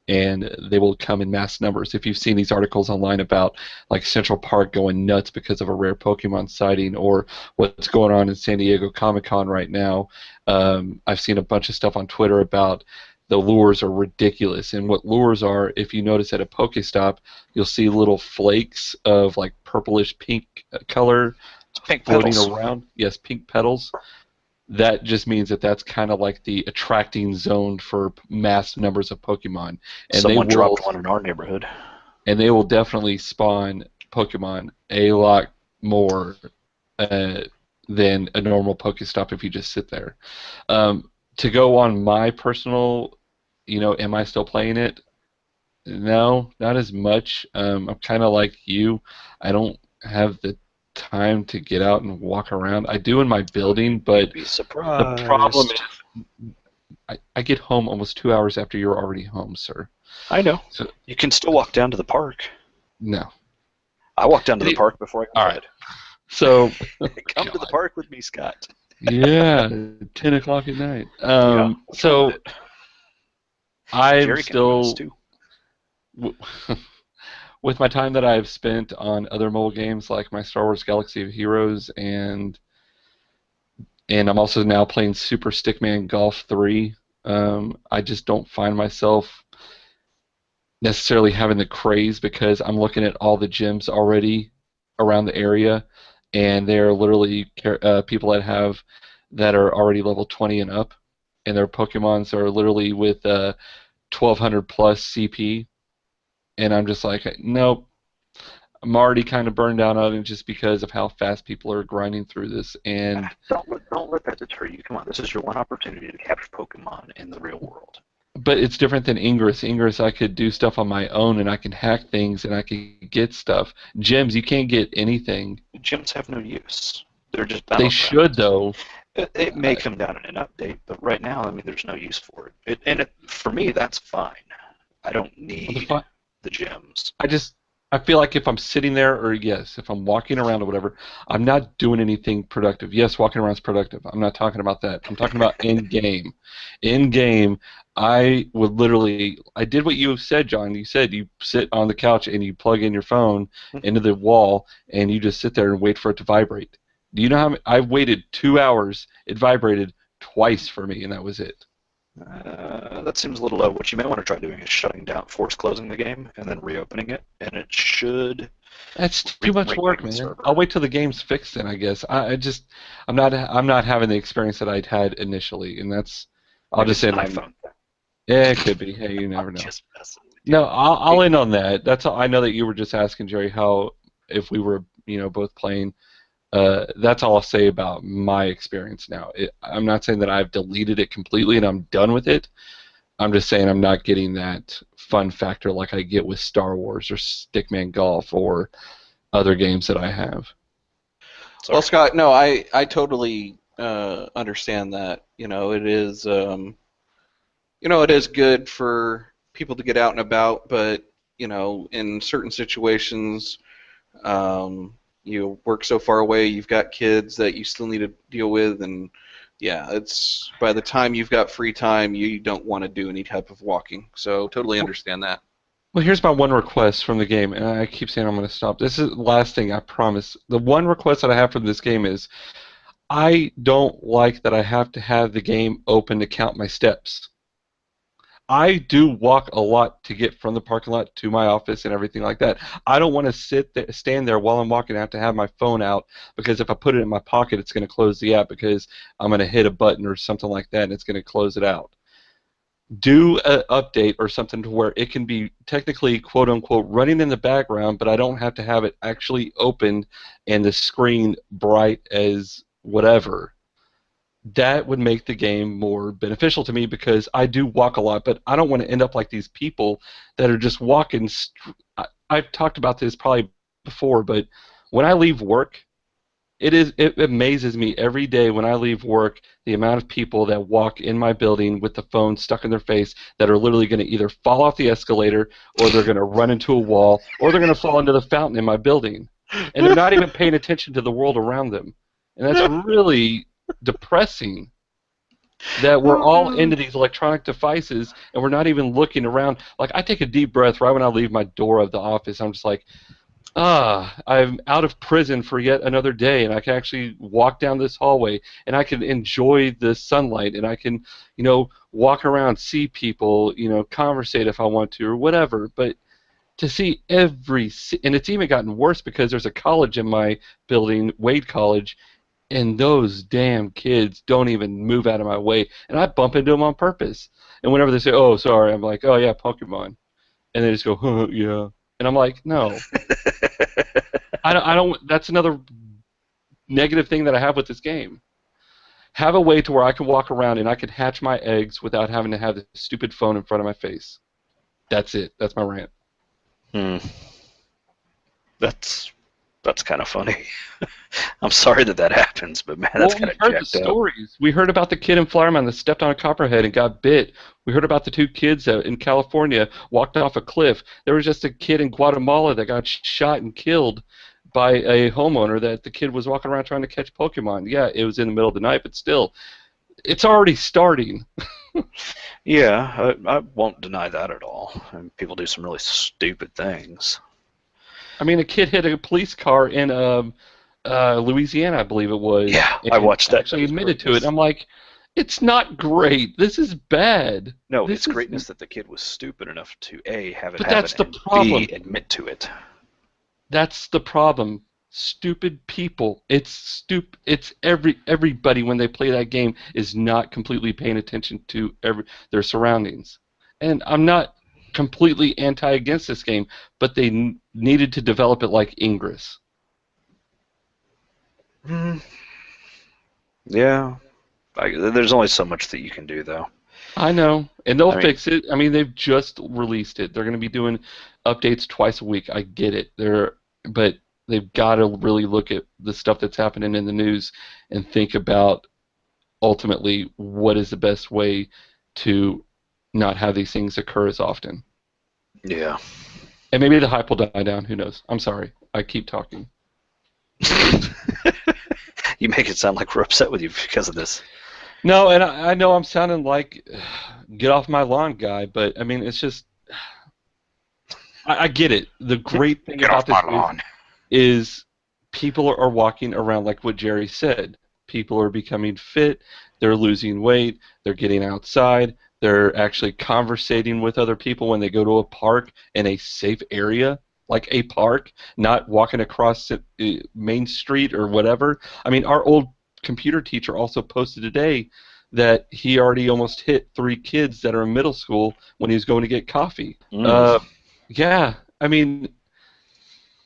and they will come in mass numbers. If you've seen these articles online about like Central Park going nuts because of a rare Pokemon sighting, or what's going on in San Diego Comic-Con right now, I've seen a bunch of stuff on Twitter about the lures are ridiculous. And what lures are, if you notice at a Pokestop, you'll see little flakes of like purplish pink color Pink floating petals. around. Yes, pink petals. That just means that that's kind of like the attracting zone for mass numbers of Pokemon. And Someone they will, dropped one in our neighborhood. and they will definitely spawn Pokemon a lot more than a normal Pokestop if you just sit there. To go on my personal, am I still playing it? No, not as much. I'm kind of like you. I don't have the time to get out and walk around. I do in my building, but Be surprised. the problem is I get home almost 2 hours after you're already home, sir. I know. So, You can still walk down to the park. no. I walked down to the park before I got All right. So, Come to the park with me, Scott. yeah, 10 o'clock at night. Yeah, what's wrong with it? I'm Jerry can do this still, too. with my time that I've spent on other mobile games like my Star Wars Galaxy of Heroes, and I'm also now playing Super Stickman Golf 3, I just don't find myself necessarily having the craze, because I'm looking at all the gyms already around the area, and they're literally people that are already level 20 and up, and their Pokemons are literally with 1200 plus CP, and I'm just like, nope. I'm already kind of burned out on it just because of how fast people are grinding through this, and Don't let that deter you. Come on, this is your one opportunity to capture Pokemon in the real world. but it's different than Ingress. Ingress, I could do stuff on my own, and I can hack things, and I can get stuff. Gyms, you can't get anything. Gyms have no use. They're just They should, though. It may come down in an update, but right now, I mean, there's no use for it. For me, that's fine. I don't need the gyms. I feel like if I'm sitting there, or yes, if I'm walking around or whatever, I'm not doing anything productive. Yes, walking around is productive. I'm not talking about that. I'm talking about in-game. In-game, I did what you said, John. You said you sit on the couch and you plug in your phone into the wall and you just sit there and wait for it to vibrate. Do you know how I waited 2 hours, it vibrated twice for me, and that was it. That seems a little low. What you may want to try doing is shutting down, force closing the game, and then reopening it, and it should. That's too much work, man. I'll wait till the game's fixed, then I guess. I'm not having the experience that I'd had initially, and that's. I'll just say an iPhone. Yeah, it could be. Hey, you never know. Just messing with you. No, I'll end on that. That's all. I know that you were just asking Jerry how if we were both playing. That's all I'll say about my experience now. I'm not saying that I've deleted it completely and I'm done with it. I'm just saying I'm not getting that fun factor like I get with Star Wars or Stickman Golf or other games that I have. Sorry. Well, Scott, no, I totally understand that. It is it is good for people to get out and about, but in certain situations, you work so far away, you've got kids that you still need to deal with, and yeah, it's by the time you've got free time, you don't want to do any type of walking. So totally understand that. Well, here's my one request from the game, and I keep saying I'm going to stop. This is the last thing, I promise. The one request that I have from this game is I don't like that I have to have the game open to count my steps. I do walk a lot to get from the parking lot to my office and everything like that. I don't want to stand there while I'm walking. I have to have my phone out because if I put it in my pocket, it's going to close the app because I'm going to hit a button or something like that, and it's going to close it out. Do an update or something to where it can be technically quote-unquote running in the background, but I don't have to have it actually opened and the screen bright as whatever. That would make the game more beneficial to me because I do walk a lot, but I don't want to end up like these people that are just walking. I've talked about this probably before, but when I leave work, it amazes me every day when I leave work the amount of people that walk in my building with the phone stuck in their face that are literally going to either fall off the escalator or they're going to run into a wall or they're going to fall into the fountain in my building. And they're not even paying attention to the world around them. And that's really depressing that we're all into these electronic devices and we're not even looking around. Like, I take a deep breath right when I leave my door of the office. I'm just like, I'm out of prison for yet another day, and I can actually walk down this hallway, and I can enjoy the sunlight, and I can, walk around, see people, conversate if I want to, or whatever. But to see and it's even gotten worse because there's a college in my building, Wade College, and those damn kids don't even move out of my way, and I bump into them on purpose. And whenever they say, "Oh, sorry," I'm like, "Oh yeah, Pokemon," and they just go, "Huh, yeah." And I'm like, no. I don't. That's another negative thing that I have with this game. Have a way to where I can walk around and I can hatch my eggs without having to have the stupid phone in front of my face. That's it. That's my rant. That's kind of funny. I'm sorry that happens, but man, that's kind of jacked up. We heard the stories. We heard about the kid in Flower Mound that stepped on a copperhead and got bit. We heard about the two kids that in California walked off a cliff. There was just a kid in Guatemala that got shot and killed by a homeowner that the kid was walking around trying to catch Pokemon. Yeah, it was in the middle of the night, but still, it's already starting. Yeah, I won't deny that at all. I mean, people do some really stupid things. I mean, a kid hit a police car in Louisiana, I believe it was. Yeah, I watched that. Actually admitted to it. I'm like, it's not great. This is bad. No, it's greatness that the kid was stupid enough to A, have it but happen, that's the and problem. B, admit to it. That's the problem. Stupid people. It's everybody when they play that game is not completely paying attention to their surroundings. And I'm not completely against this game, but they needed to develop it like Ingress. Yeah. There's only so much that you can do, though. I know, and they'll fix it. I mean, they've just released it. They're going to be doing updates twice a week. I get it. But they've got to really look at the stuff that's happening in the news and think about ultimately what is the best way to not have these things occur as often. Yeah. And maybe the hype will die down. Who knows? I'm sorry. I keep talking. You make it sound like we're upset with you because of this. No, and I know I'm sounding like get off my lawn guy, but I mean, it's just I get it. The great thing about this is people are walking around like what Jerry said. People are becoming fit. They're losing weight. They're getting outside. They're actually conversating with other people when they go to a park in a safe area, like a park, not walking across Main Street or whatever. I mean, our old computer teacher also posted today that he already almost hit 3 kids that are in middle school when he was going to get coffee. Yeah, I mean,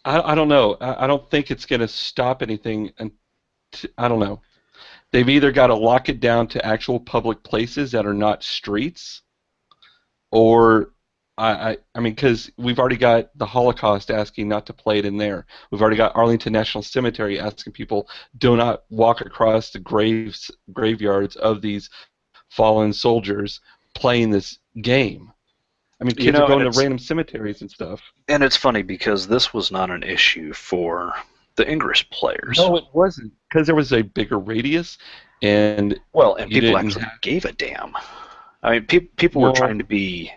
I don't know. I don't think it's going to stop anything. And I don't know. They've either got to lock it down to actual public places that are not streets, or I mean, because we've already got the Holocaust asking not to play it in there. We've already got Arlington National Cemetery asking people do not walk across the graveyards of these fallen soldiers playing this game. I mean, kids are and going to random cemeteries and stuff. And it's funny because this was not an issue for the English players. No, it wasn't, because there was a bigger radius, and and you people didn't actually gave a damn. I mean, people were trying to be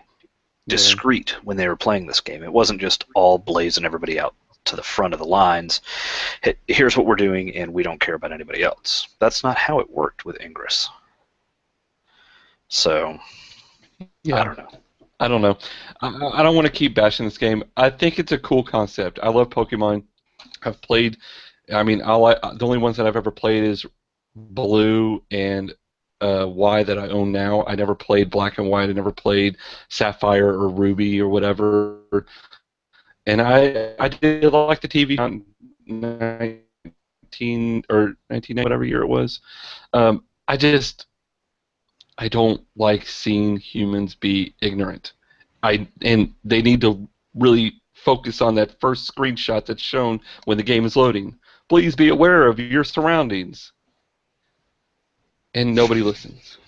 discreet when they were playing this game. It wasn't just all blazing everybody out to the front of the lines. Here's what we're doing, and we don't care about anybody else. That's not how it worked with Ingress. So, I don't know. I don't know. I don't want to keep bashing this game. I think it's a cool concept. I love Pokemon. I've played. I mean, the only ones that I've ever played is Blue and Y that I own now. I never played Black and White. I never played Sapphire or Ruby or whatever. And I did like the TV on 19 whatever year it was. I don't like seeing humans be ignorant. And they need to really focus on that first screenshot that's shown when the game is loading. Please be aware of your surroundings. And nobody listens.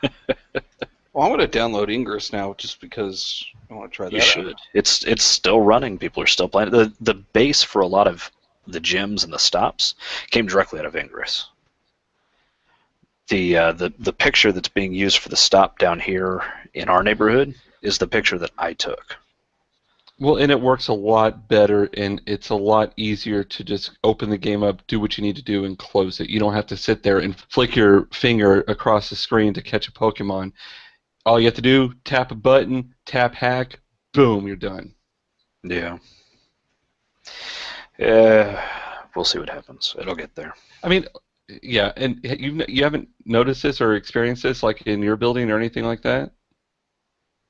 Well, I'm going to download Ingress now just because I want to try that out. You should. It's still running. People are still playing. The base for a lot of the gyms and the stops came directly out of Ingress. The picture that's being used for the stop down here in our neighborhood is the picture that I took. Well, and it works a lot better, and it's a lot easier to just open the game up, do what you need to do, and close it. You don't have to sit there and flick your finger across the screen to catch a Pokemon. All you have to do, tap a button, tap hack, boom, you're done. Yeah. We'll see what happens. It'll get there. I mean, yeah, and you haven't noticed this or experienced this, like in your building or anything like that?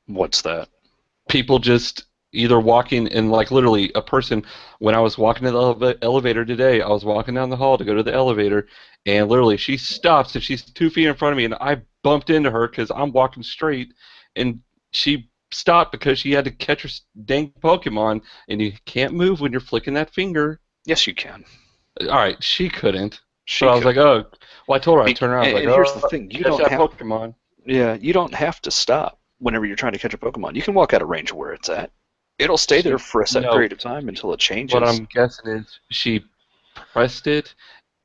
What's that? People just either walking, and like literally a person, when I was walking to the elevator today, I was walking down the hall to go to the elevator, and literally she stops and she's 2 feet in front of me, and I bumped into her because I'm walking straight, and she stopped because she had to catch her dang Pokemon, and you can't move when you're flicking that finger. Yes, you can. All right, she couldn't. So I was like, oh, well, I told her I'd turn around. I was like, here's the thing: you don't have Pokemon. Yeah, you don't have to stop whenever you're trying to catch a Pokemon. You can walk out of range of where it's at. It'll stay there for a set period of time until it changes. What I'm guessing is she pressed it,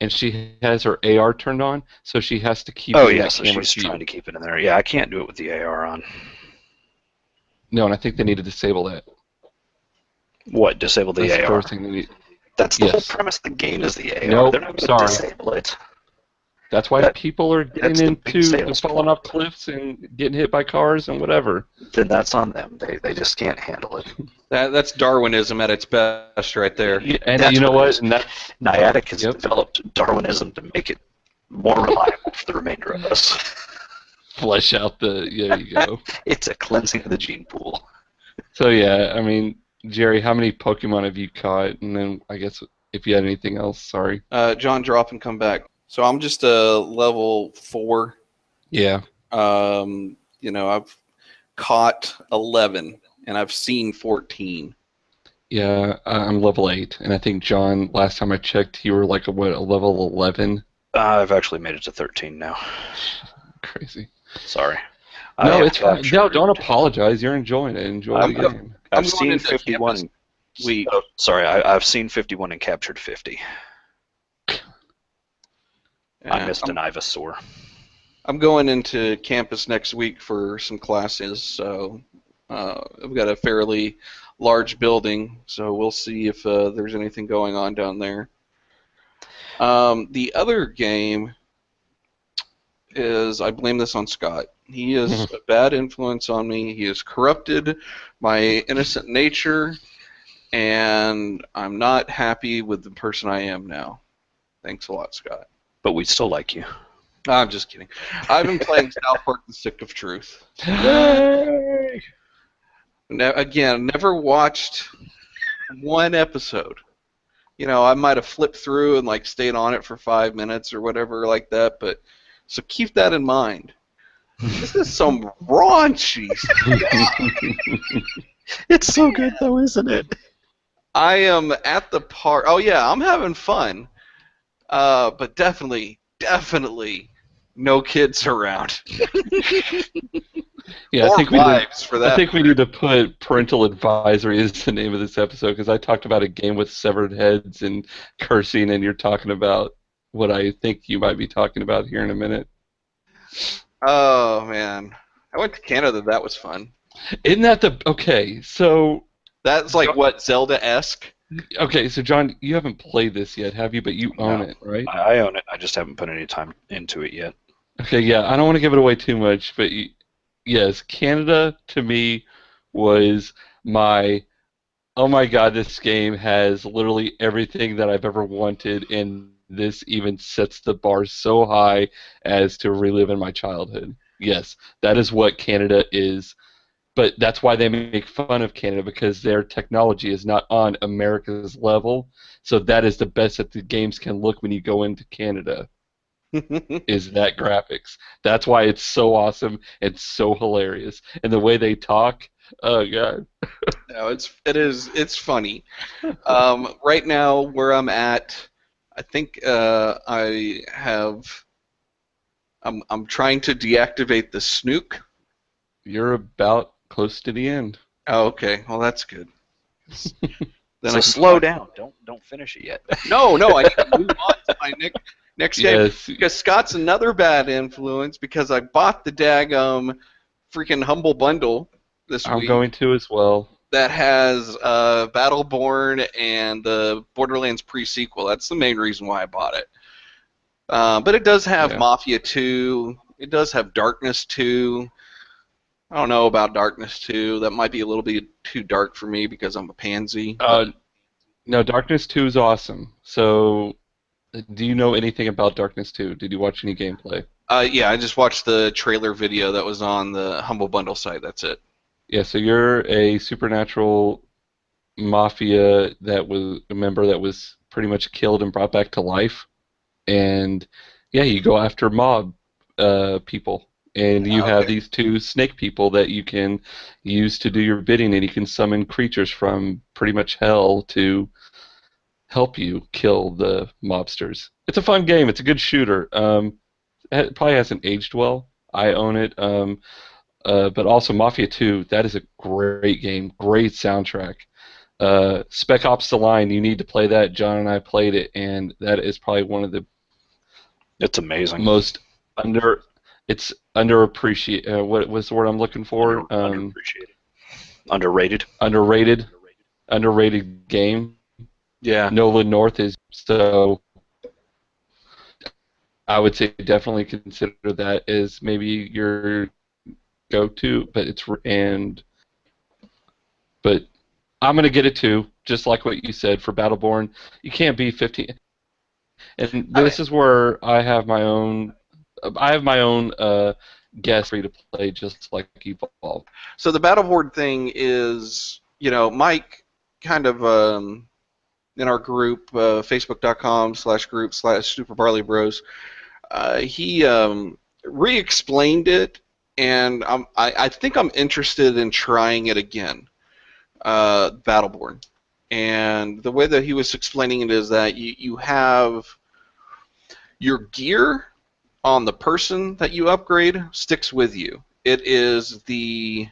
and she has her AR turned on, so she has to keep. Oh yeah, so she's trying to keep it in there. Yeah, I can't do it with the AR on. No, and I think they need to disable that. What? Disable the AR? That's the first thing they need. That's the whole premise of the game is the AR. Nope, they're not going to disable it. That's why people are getting into falling off cliffs and getting hit by cars and whatever. Then that's on them. They just can't handle it. That's Darwinism at its best right there. Yeah, and you know what? Niantic has developed Darwinism to make it more reliable for the remainder of us. Flesh out there you go. It's a cleansing of the gene pool. So yeah, I mean, Jerry, how many Pokemon have you caught? And then I guess if you had anything else, sorry. John, drop and come back. So I'm just a level 4. Yeah. I've caught 11 and I've seen 14. Yeah, I'm level 8, and I think John, last time I checked, you were like a level 11. I've actually made it to 13 now. Crazy. Sorry. No, it's fine. No, don't apologize. You're enjoying it. Enjoy the game. I've seen 51. I've seen 51 and captured 50. I missed an Ivysaur. I'm going into campus next week for some classes, so I've got a fairly large building, so we'll see if there's anything going on down there. The other game is, I blame this on Scott. He is a bad influence on me. He has corrupted my innocent nature, and I'm not happy with the person I am now. Thanks a lot, Scott. But we still like you. I'm just kidding. I've been playing SouthPark: The Stick of Truth. Yay! Now, again, never watched one episode. I might have flipped through and stayed on it for 5 minutes or whatever like that. But so keep that in mind. This is some raunchy It's so good though, isn't it? I am at the park. Oh yeah, I'm having fun. But definitely no kids around. Yeah, Or I think wives, for that. I think we need to put Parental Advisory as the name of this episode because I talked about a game with severed heads and cursing, and you're talking about what I think you might be talking about here in a minute. Oh man, I went to Canada. That was fun. Isn't that okay? So That's like what Zelda-esque. so John, you haven't played this yet, have you? But you own No. it, right? I own it. I just haven't put any time into it yet. Okay, yeah, I don't want to give it away too much, but yes, Canada to me was oh my God, this game has literally everything that I've ever wanted, and this even sets the bar so high as to relive in my childhood. Yes, that is what Canada is, but that's why they make fun of Canada, because their technology is not on America's level, so that is the best that the games can look when you go into Canada. Is that graphics. That's why it's so awesome and so hilarious. And the way they talk, oh God. No, it's funny. Right now, where I'm at, I think I'm trying to deactivate the snook. You're about close to the end. Oh, okay. Well, that's good. Then So slow down. Don't finish it yet. No, I need to move on to my next game. Yes. Because Scott's another bad influence because I bought the daggum freaking Humble Bundle this I'm week. going to as well. That has Battleborn and the Borderlands pre-sequel. That's the main reason why I bought it. But it does have Mafia 2. It does have Darkness 2. I don't know about Darkness 2. That might be a little bit too dark for me because I'm a pansy. No, Darkness 2 is awesome. So, do you know anything about Darkness 2? Did you watch any gameplay? Yeah, I just watched the trailer video that was on the Humble Bundle site. That's it. Yeah, so you're a supernatural mafia member that was pretty much killed and brought back to life. And, yeah, you go after mob people. And you have these two snake people that you can use to do your bidding, and you can summon creatures from pretty much hell to help you kill the mobsters. It's a fun game. It's a good shooter. It probably hasn't aged well. I own it. But also Mafia 2, that is a great game. Great soundtrack. Spec Ops: The Line, you need to play that. John and I played it, and that is probably one of the It's amazing. most It's underappreciated. What was the word I'm looking for? Underappreciated. Underrated. Underrated game. Yeah. Nolan North is so. I would say definitely consider that as maybe your go-to, but I'm gonna get it too, just like what you said for Battleborn. You can't be 15, and this is where I have my own. Guest free to play, just like Evolve. So the Battleboard thing is, Mike kind of in our group, facebook.com/group/Super Barley Bros, he re-explained it, and I think I'm interested in trying it again, Battleborn. And the way that he was explaining it is that you have your gear on the person that you upgrade sticks with you. It is the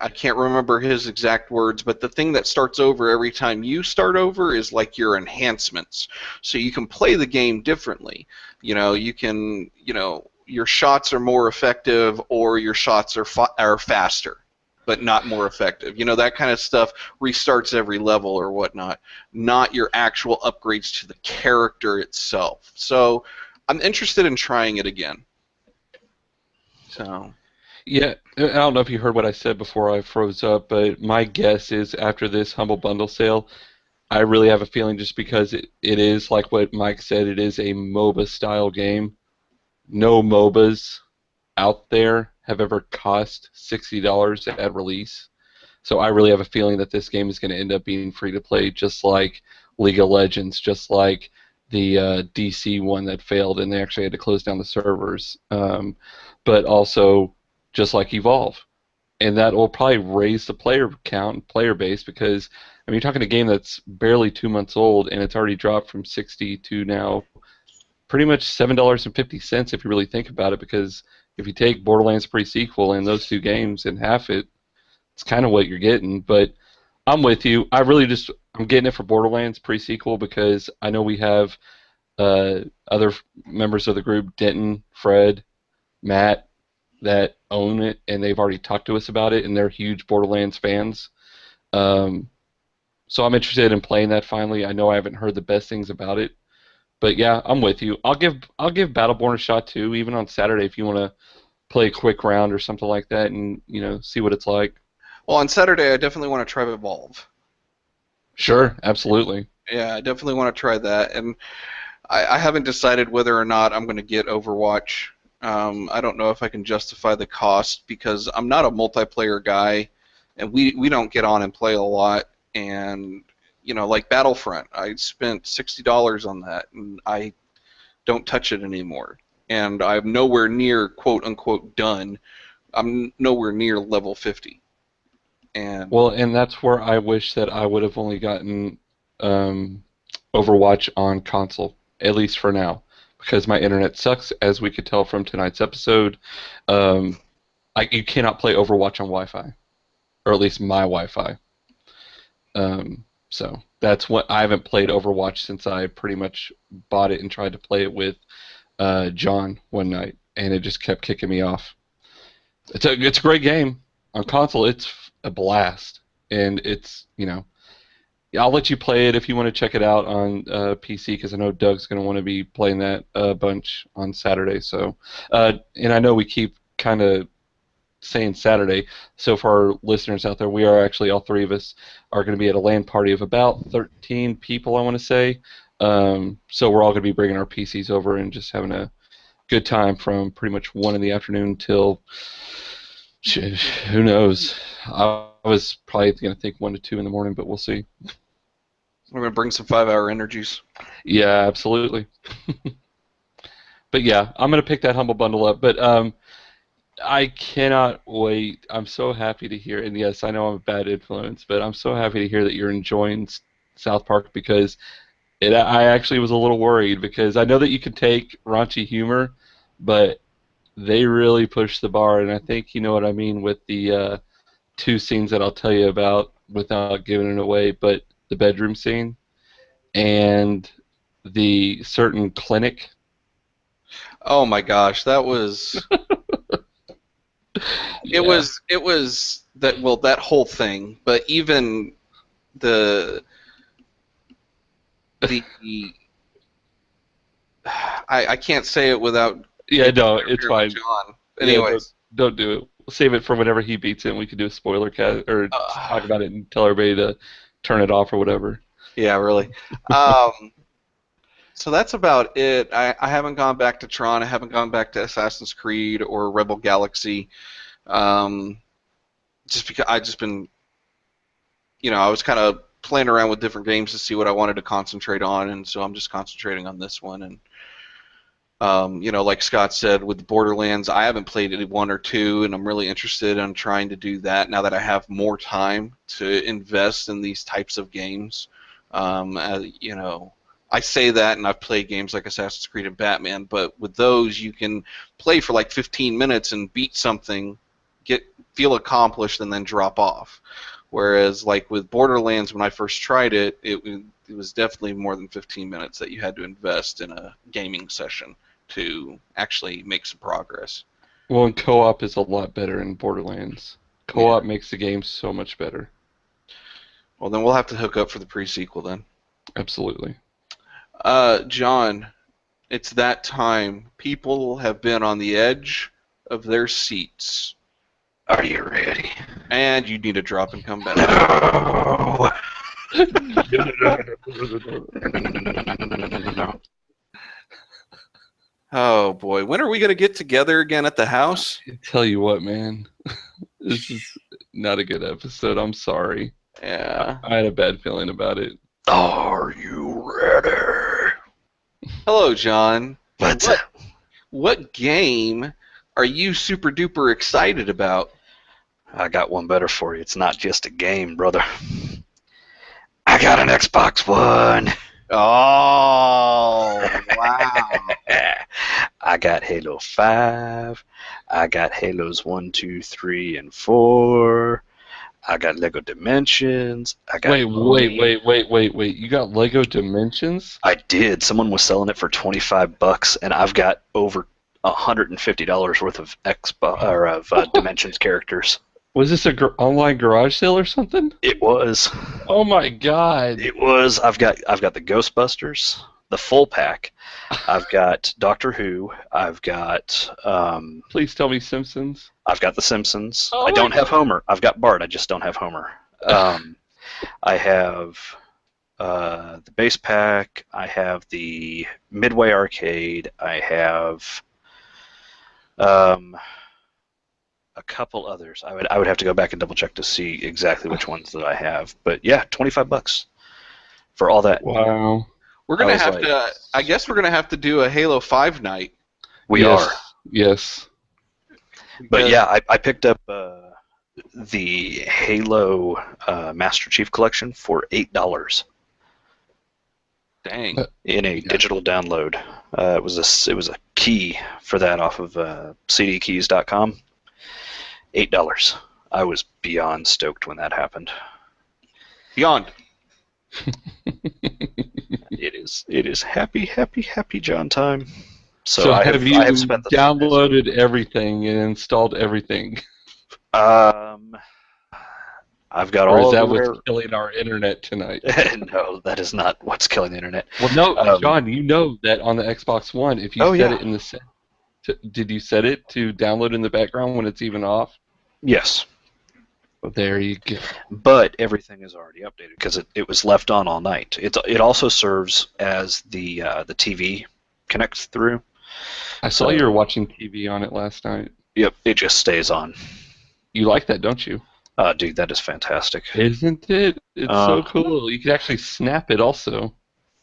I can't remember his exact words, but the thing that starts over every time you start over is like your enhancements. So you can play the game differently. You can, your shots are more effective, or your shots are faster, but not more effective. That kind of stuff restarts every level or whatnot, not your actual upgrades to the character itself. So I'm interested in trying it again. So. Yeah, I don't know if you heard what I said before I froze up, but my guess is after this Humble Bundle sale, I really have a feeling, just because it is like what Mike said, it is a MOBA style game. No MOBAs out there have ever cost $60 at release. So I really have a feeling that this game is going to end up being free to play, just like League of Legends, just like the DC one that failed, and they actually had to close down the servers. But also, just like Evolve, and that will probably raise the player count, player base, because I mean, you're talking a game that's barely 2 months old, and it's already dropped from 60 to now pretty much $7.50 if you really think about it. Because if you take Borderlands pre-sequel and those two games and half it, it's kind of what you're getting. But I'm with you. I'm getting it for Borderlands pre-sequel because I know we have other members of the group, Denton, Fred, Matt, that own it, and they've already talked to us about it, and they're huge Borderlands fans. So I'm interested in playing that finally. I know I haven't heard the best things about it, but yeah, I'm with you. I'll give Battleborn a shot too, even on Saturday if you want to play a quick round or something like that, and see what it's like. Well, on Saturday I definitely want to try Evolve. Sure, absolutely. Yeah, I definitely want to try that, and I haven't decided whether or not I'm going to get Overwatch. I don't know if I can justify the cost because I'm not a multiplayer guy, and we don't get on and play a lot. And like Battlefront, I spent $60 on that, and I don't touch it anymore. And I'm nowhere near quote unquote done. I'm nowhere near level 50. And that's where I wish that I would have only gotten Overwatch on console, at least for now, because my internet sucks, as we could tell from tonight's episode. You cannot play Overwatch on Wi-Fi, or at least my Wi-Fi. So that's what I haven't played Overwatch since I pretty much bought it and tried to play it with John one night, and it just kept kicking me off. It's a great game on console. It's a blast, and it's I'll let you play it if you want to check it out on PC, because I know Doug's going to want to be playing that a bunch on Saturday. So, and I know we keep kind of saying Saturday. So for our listeners out there, we are actually, all three of us are going to be at a LAN party of about 13 people, I want to say. So we're all going to be bringing our PCs over and just having a good time from pretty much 1 in the afternoon till, who knows. I was probably going to think 1 to 2 in the morning, but we'll see. We're going to bring some 5-hour energies. Yeah, absolutely. But yeah, I'm going to pick that Humble Bundle up. But I cannot wait. I'm so happy to hear, and yes, I know I'm a bad influence, but I'm so happy to hear that you're enjoying SouthPark, because I actually was a little worried, because I know that you can take raunchy humor, but they really push the bar, and I think you know what I mean with the 2 scenes that I'll tell you about without giving it away, but the bedroom scene and the certain clinic. Oh my gosh, that was... It was that whole thing, but even the I can't say it without... Yeah, no, it's fine. John. Anyways, yeah, don't do it. We'll save it for whenever he beats it, and we can do a spoiler cast or talk about it and tell everybody to turn it off or whatever. Yeah, really. So that's about it. I haven't gone back to Tron. I haven't gone back to Assassin's Creed or Rebel Galaxy. Just because I've just been, I was kind of playing around with different games to see what I wanted to concentrate on, and so I'm just concentrating on this one. And like Scott said, with Borderlands, I haven't played any 1 or 2, and I'm really interested in trying to do that now that I have more time to invest in these types of games. I say that, and I've played games like Assassin's Creed and Batman, but with those, you can play for like 15 minutes and beat something, feel accomplished, and then drop off. Whereas, like with Borderlands, when I first tried it, it was definitely more than 15 minutes that you had to invest in a gaming session to actually make some progress. Well, and co-op is a lot better in Borderlands. Co-op makes the game so much better. Well, then we'll have to hook up for the pre-sequel then. Absolutely. John, it's that time. People have been on the edge of their seats. Are you ready? And you need to drop and come back. No. Oh boy, when are we gonna get together again at the house? I tell you what, man, this is not a good episode. I'm sorry. Yeah. I had a bad feeling about it. Are you ready? Hello, John. What's What up? what game are you super duper excited about? I got one better for you. It's not just a game, brother. I got an Xbox One. Oh, wow. I got Halo 5. I got Halos 1, 2, 3, and 4. I got Lego Dimensions. I got Wait. You got Lego Dimensions? I did. Someone was selling it for $25, and I've got over $150 worth of Dimensions characters. Was this a online garage sale or something? It was. Oh my god. It was. I've got the Ghostbusters, the full pack. I've got Doctor Who. I've got Please tell me Simpsons. I've got the Simpsons. Oh I don't my have Homer. I've got Bart. I just don't have Homer. I have the base pack. I have the Midway Arcade. I have a couple others. I would have to go back and double check to see exactly which ones that I have. But yeah, $25 for all that. Wow. We're gonna I was have like- to. I guess we're gonna have to do a Halo 5 night. We Yes. are. Yes. But because- yeah, I picked up the Halo Master Chief Collection for $8 Dang. in a digital download. It was a key for that off of cdkeys.com. $8. I was beyond stoked when that happened. Beyond. It is happy John time. So I have you I have spent the downloaded everything and installed everything? I've got Or all is that of what's their... killing our internet tonight? No, that is not what's killing the internet. Well, no, Um, John, you know that on the Xbox One, if you Oh, set yeah. it in the set, did you set it to download in the background when it's even off? Yes, Well, there you go. but everything is already updated because it was left on all night. It also serves as the TV connects through. I saw So- you were watching TV on it last night. Yep, it just stays on. You like that, don't you? Dude, that is fantastic. Isn't it? It's so Uh, cool. You could actually snap it also.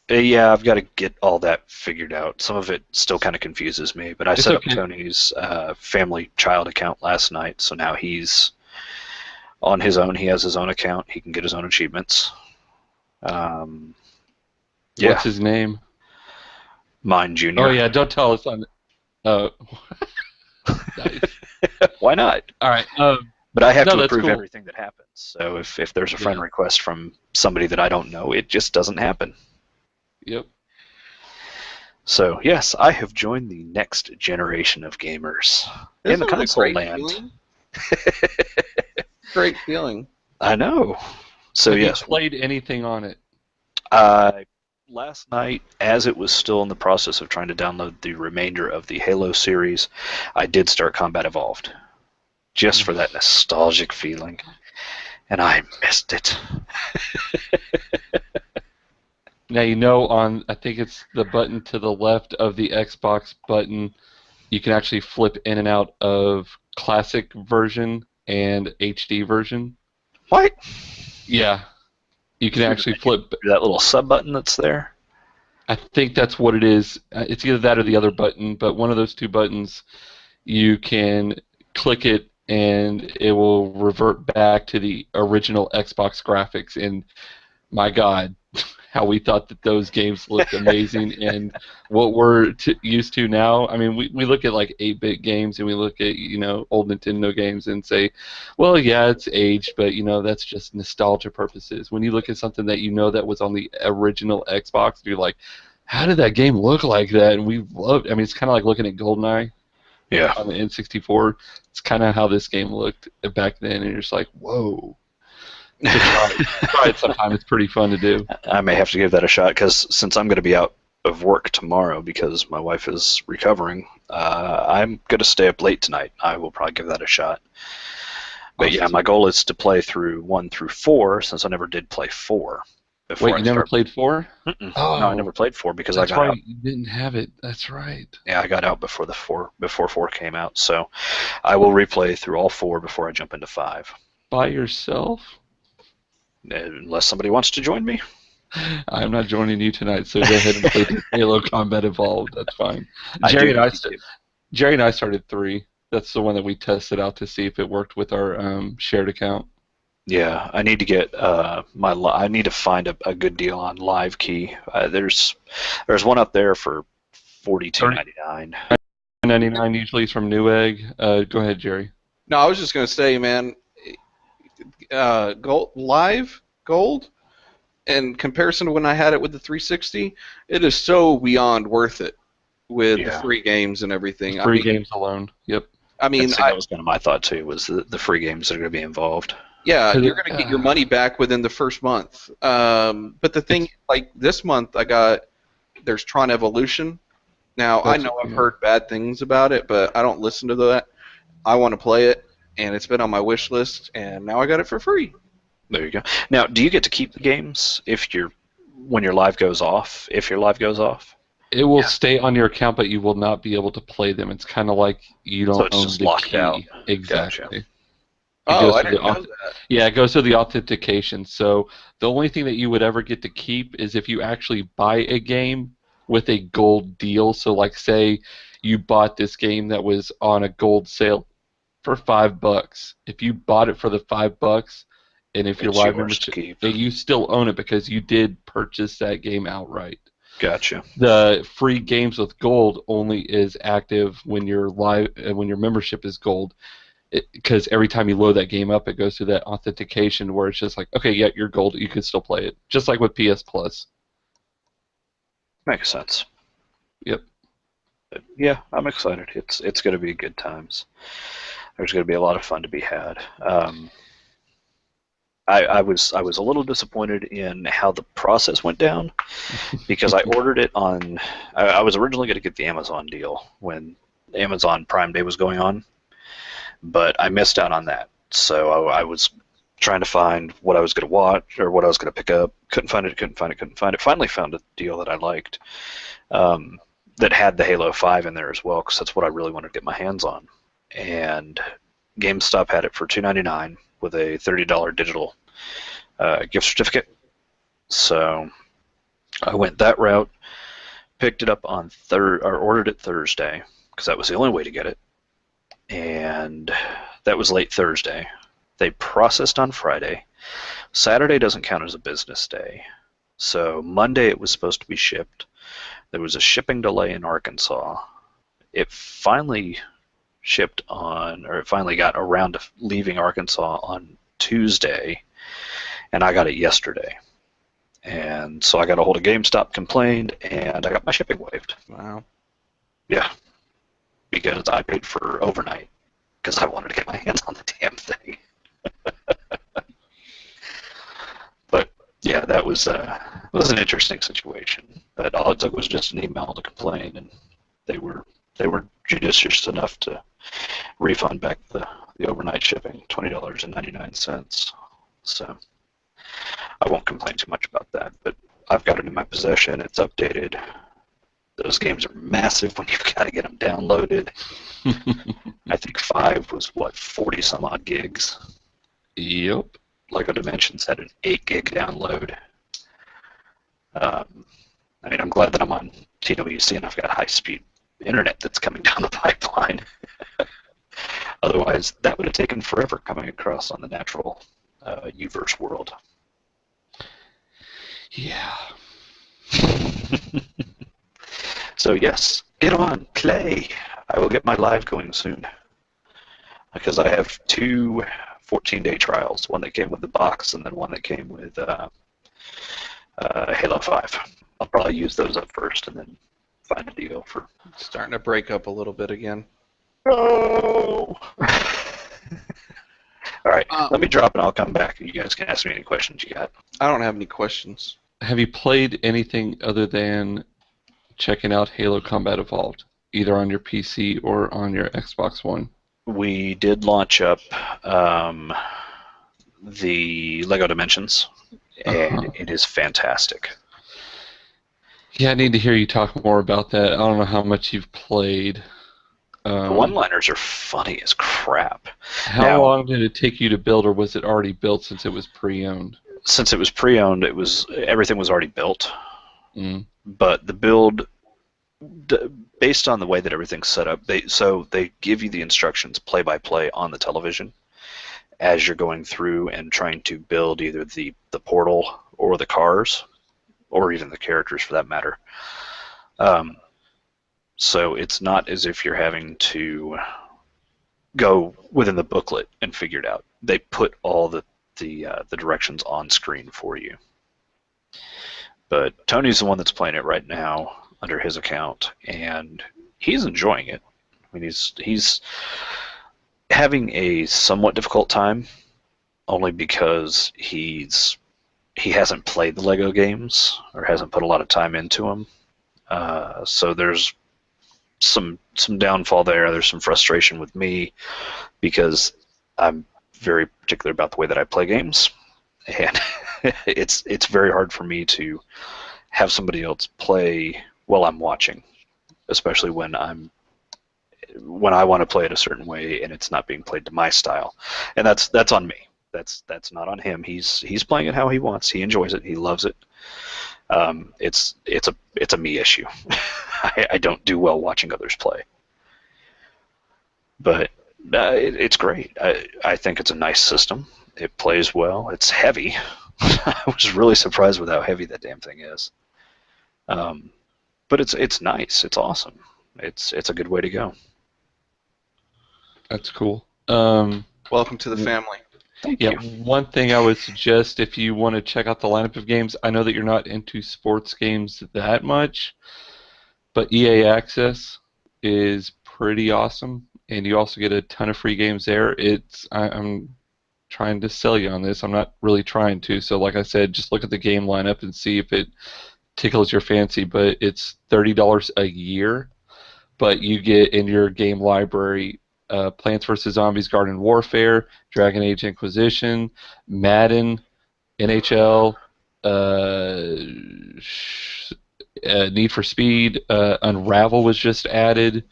Yeah, I've got to get all that figured out. Some of it still kind of confuses me, but I It's set okay. up Tony's family child account last night, so now he's on his own. He has his own account. He can get his own achievements. Yeah, What's his name? mine Junior. Oh, yeah, don't tell us on... Oh. Nice. Why not? All right. But I have No, to that's approve cool. everything that happens. So if there's a friend Yeah. request from somebody that I don't know, it just doesn't happen. Yep. So yes, I have joined the next generation of gamers in the Isn't it a console great land. feeling? Great feeling. I know. So Have yes, you played anything on it? last night, as it was still in the process of trying to download the remainder of the Halo series, I did start Combat Evolved, just for that nostalgic feeling, and I missed it. Now, you know, on, I think it's the button to the left of the Xbox button, you can actually flip in and out of classic version and HD version. What? Yeah. You can actually flip. That little sub button that's there? I think that's what it is. It's either that or the other button, but one of those two buttons, you can click it and it will revert back to the original Xbox graphics. And my God, how we thought that those games looked amazing. And what we're used to now, I mean, we look at like 8-bit games and we look at, you know, old Nintendo games and say, well, yeah, it's aged, but, you know, that's just nostalgia purposes. When you look at something that you know that was on the original Xbox, you're like, how did that game look like that? And we loved, I mean, it's kind of like looking at GoldenEye Yeah. on the N64. It's kind of how this game looked back then, and you're just like, whoa. Just try it sometime. It's pretty fun to do. I may have to give that a shot because since I'm going to be out of work tomorrow because my wife is recovering, I'm going to stay up late tonight. I will probably give that a shot. But yeah, my goal is to play through 1 through 4 since I never did play 4. Before Wait, you never played 4? Mm-mm. Oh, No, I never played 4 because That's I got right. out. You didn't have it. That's right. Yeah, I got out before 4 came out. So I will replay through all 4 before I jump into 5. By yourself? Unless somebody wants to join me. I'm not joining you tonight, so go ahead and play the Halo Combat Evolved. That's fine. I Jerry do and I, need to. Jerry and I started 3. That's the one that we tested out to see if it worked with our shared account. Yeah, I need to get I need to find a good deal on Live Key. There's one up there for $42.99. $9.99 usually is from Newegg. Go ahead, Jerry. No, I was just gonna say, man, gold, in comparison to when I had it with the 360, it is so beyond worth it with the free games and everything. Free games alone. Yep. I mean, that was kind of my thought too. Was the free games that are going to be involved. Yeah, you're going to get your money back within the first month. But the thing, like this month, there's Tron Evolution. Now, I know I've heard bad things about it, but I don't listen to that. I want to play it, and it's been on my wish list, and now I got it for free. There you go. Now, do you get to keep the games when your live goes off? If your live goes off, it will stay on your account, but you will not be able to play them. It's kind of like you don't so it's own just the locked key. out. Exactly. Gotcha. I didn't know that. Yeah, it goes through the authentication. So the only thing that you would ever get to keep is if you actually buy a game with a gold deal. So, like, say you bought this game that was on a gold sale for $5. If you bought it for the $5, and if your live membership, you still own it because you did purchase that game outright. Gotcha. The free games with gold only is active when your membership is gold. Because every time you load that game up, it goes through that authentication where it's just like, okay, yeah, you're gold, you can still play it. Just like with PS Plus. Makes sense. Yep. But yeah, I'm excited. It's going to be good times. There's going to be a lot of fun to be had. I was a little disappointed in how the process went down because I ordered it on. I was originally going to get the Amazon deal when Amazon Prime Day was going on. But I missed out on that. So I was trying to find what I was going to watch or what I was going to pick up. Couldn't find it. Finally found a deal that I liked that had the Halo 5 in there as well because that's what I really wanted to get my hands on. And GameStop had it for $2.99 with a $30 digital gift certificate. So I went that route, picked it up on ordered it Thursday because that was the only way to get it. And that was late Thursday. They processed on Friday. Saturday doesn't count as a business day. So Monday it was supposed to be shipped. There was a shipping delay in Arkansas. It finally got around to leaving Arkansas on Tuesday, and I got it yesterday. And so I got a hold of GameStop, complained, and I got my shipping waived. Wow. Yeah. Because I paid for overnight because I wanted to get my hands on the damn thing. But yeah, that was an interesting situation. But all it took was just an email to complain, and they were judicious enough to refund back the overnight shipping, $20.99. So I won't complain too much about that. But I've got it in my possession. It's updated. Those games are massive when you've got to get them downloaded. I think 5 was, 40 some odd gigs. Yep. Lego Dimensions had an 8 gig download. I'm glad that I'm on TWC and I've got high-speed internet that's coming down the pipeline. Otherwise, that would have taken forever coming across on the natural Uverse world. Yeah. So yes, get on, play. I will get my live going soon. Because I have 2 14-day trials, one that came with the box and then one that came with Halo 5. I'll probably use those up first and then find a deal for... Starting to break up a little bit again. Oh! All right, let me drop and I'll come back. You guys can ask me any questions you got. I don't have any questions. Have you played anything other than checking out Halo Combat Evolved, either on your PC or on your Xbox One? We did launch up the Lego Dimensions, and it is fantastic. Yeah, I need to hear you talk more about that. I don't know how much you've played. The one-liners are funny as crap. How long did it take you to build, or was it already built since it was pre-owned? since it was pre-owned, everything was already built. Mm. But the build, based on the way that everything's set up, they give you the instructions play by play on the television as you're going through and trying to build either the portal or the cars, or even the characters for that matter. So it's not as if you're having to go within the booklet and figure it out. They put all the directions on screen for you. But Tony's the one that's playing it right now under his account, and he's enjoying it. I mean, he's having a somewhat difficult time, only because he hasn't played the Lego games or hasn't put a lot of time into them. So there's some downfall there. There's some frustration with me because I'm very particular about the way that I play games, and it's very hard for me to have somebody else play while I'm watching, especially when I want to play it a certain way and it's not being played to my style, and that's on me. That's not on him. He's playing it how he wants. He enjoys it. He loves it. It's a me issue. I don't do well watching others play, but it's great. I think it's a nice system. It plays well. It's heavy. I was really surprised with how heavy that damn thing is. But it's nice. It's awesome. It's a good way to go. That's cool. Welcome to the family. Thank Yeah, you. one thing I would suggest if you want to check out the lineup of games, I know that you're not into sports games that much, but EA Access is pretty awesome, and you also get a ton of free games there. I'm trying to sell you on this. I'm not really trying to. So like I said, just look at the game lineup and see if it tickles your fancy, but it's $30 a year, but you get in your game library Plants vs. Zombies Garden Warfare, Dragon Age Inquisition, Madden, NHL, Need for Speed, Unravel was just added,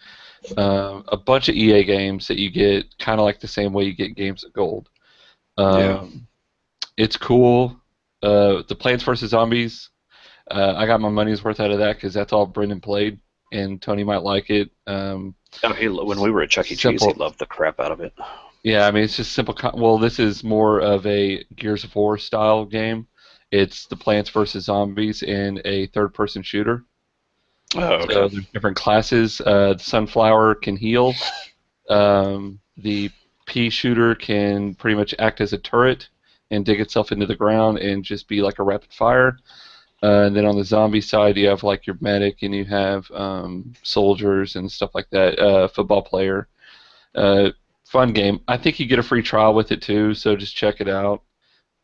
a bunch of EA games that you get kind of like the same way you get games at Gold. It's cool. The Plants vs. Zombies, I got my money's worth out of that because that's all Brendan played, and Tony might like it. When we were at Chuck E. Cheese, he loved the crap out of it. Yeah, I mean, it's just simple. Well, this is more of a Gears of War style game. It's the Plants vs. Zombies in a third-person shooter. Oh, okay. So there's different classes. The Sunflower can heal. The pea shooter can pretty much act as a turret and dig itself into the ground and just be like a rapid fire. And then on the zombie side, you have like your medic and you have soldiers and stuff like that. Football player. Fun game. I think you get a free trial with it too, so just check it out.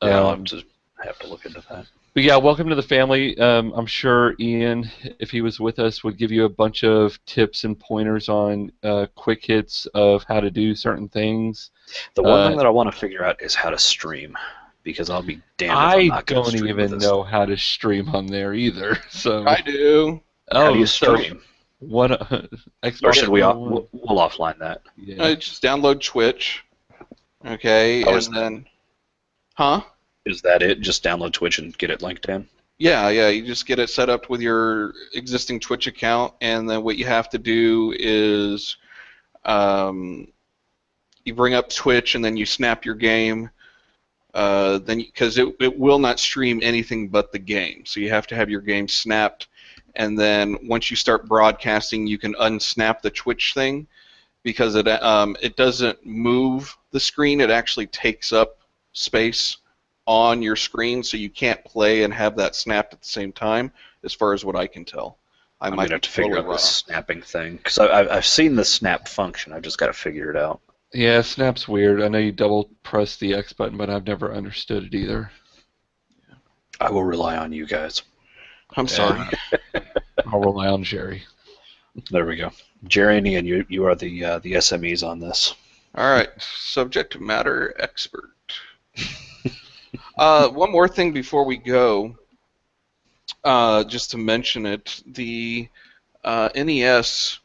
Yeah, I'll have to look into that. But yeah, welcome to the family. I'm sure Ian, if he was with us, would give you a bunch of tips and pointers on quick hits of how to do certain things. The one thing that I want to figure out is how to stream, because I'll be damned if I'm not going to don't stream even with this. know how to stream on there either. So I do. How do you stream? One Xbox Or should we One. we'll offline that? Yeah. Just download Twitch. Okay, Oh, is and then, huh? Is that it? Just download Twitch and get it linked in? Yeah, you just get it set up with your existing Twitch account, and then what you have to do is you bring up Twitch, and then you snap your game. Because it will not stream anything but the game, so you have to have your game snapped, and then once you start broadcasting, you can unsnap the Twitch thing, because it doesn't move the screen; it actually takes up space on your screen, so you can't play and have that snapped at the same time, as far as what I can tell. I'm going to have to figure out this snapping thing, because I've seen the snap function. I've just got to figure it out. Yeah, Snap's weird. I know you double press the X button, but I've never understood it either. I will rely on you guys. I'm sorry. I'll rely on Jerry. There we go. Jerry and Ian, you are the SMEs on this. All right, subject matter expert. One more thing before we go, just to mention it, the NES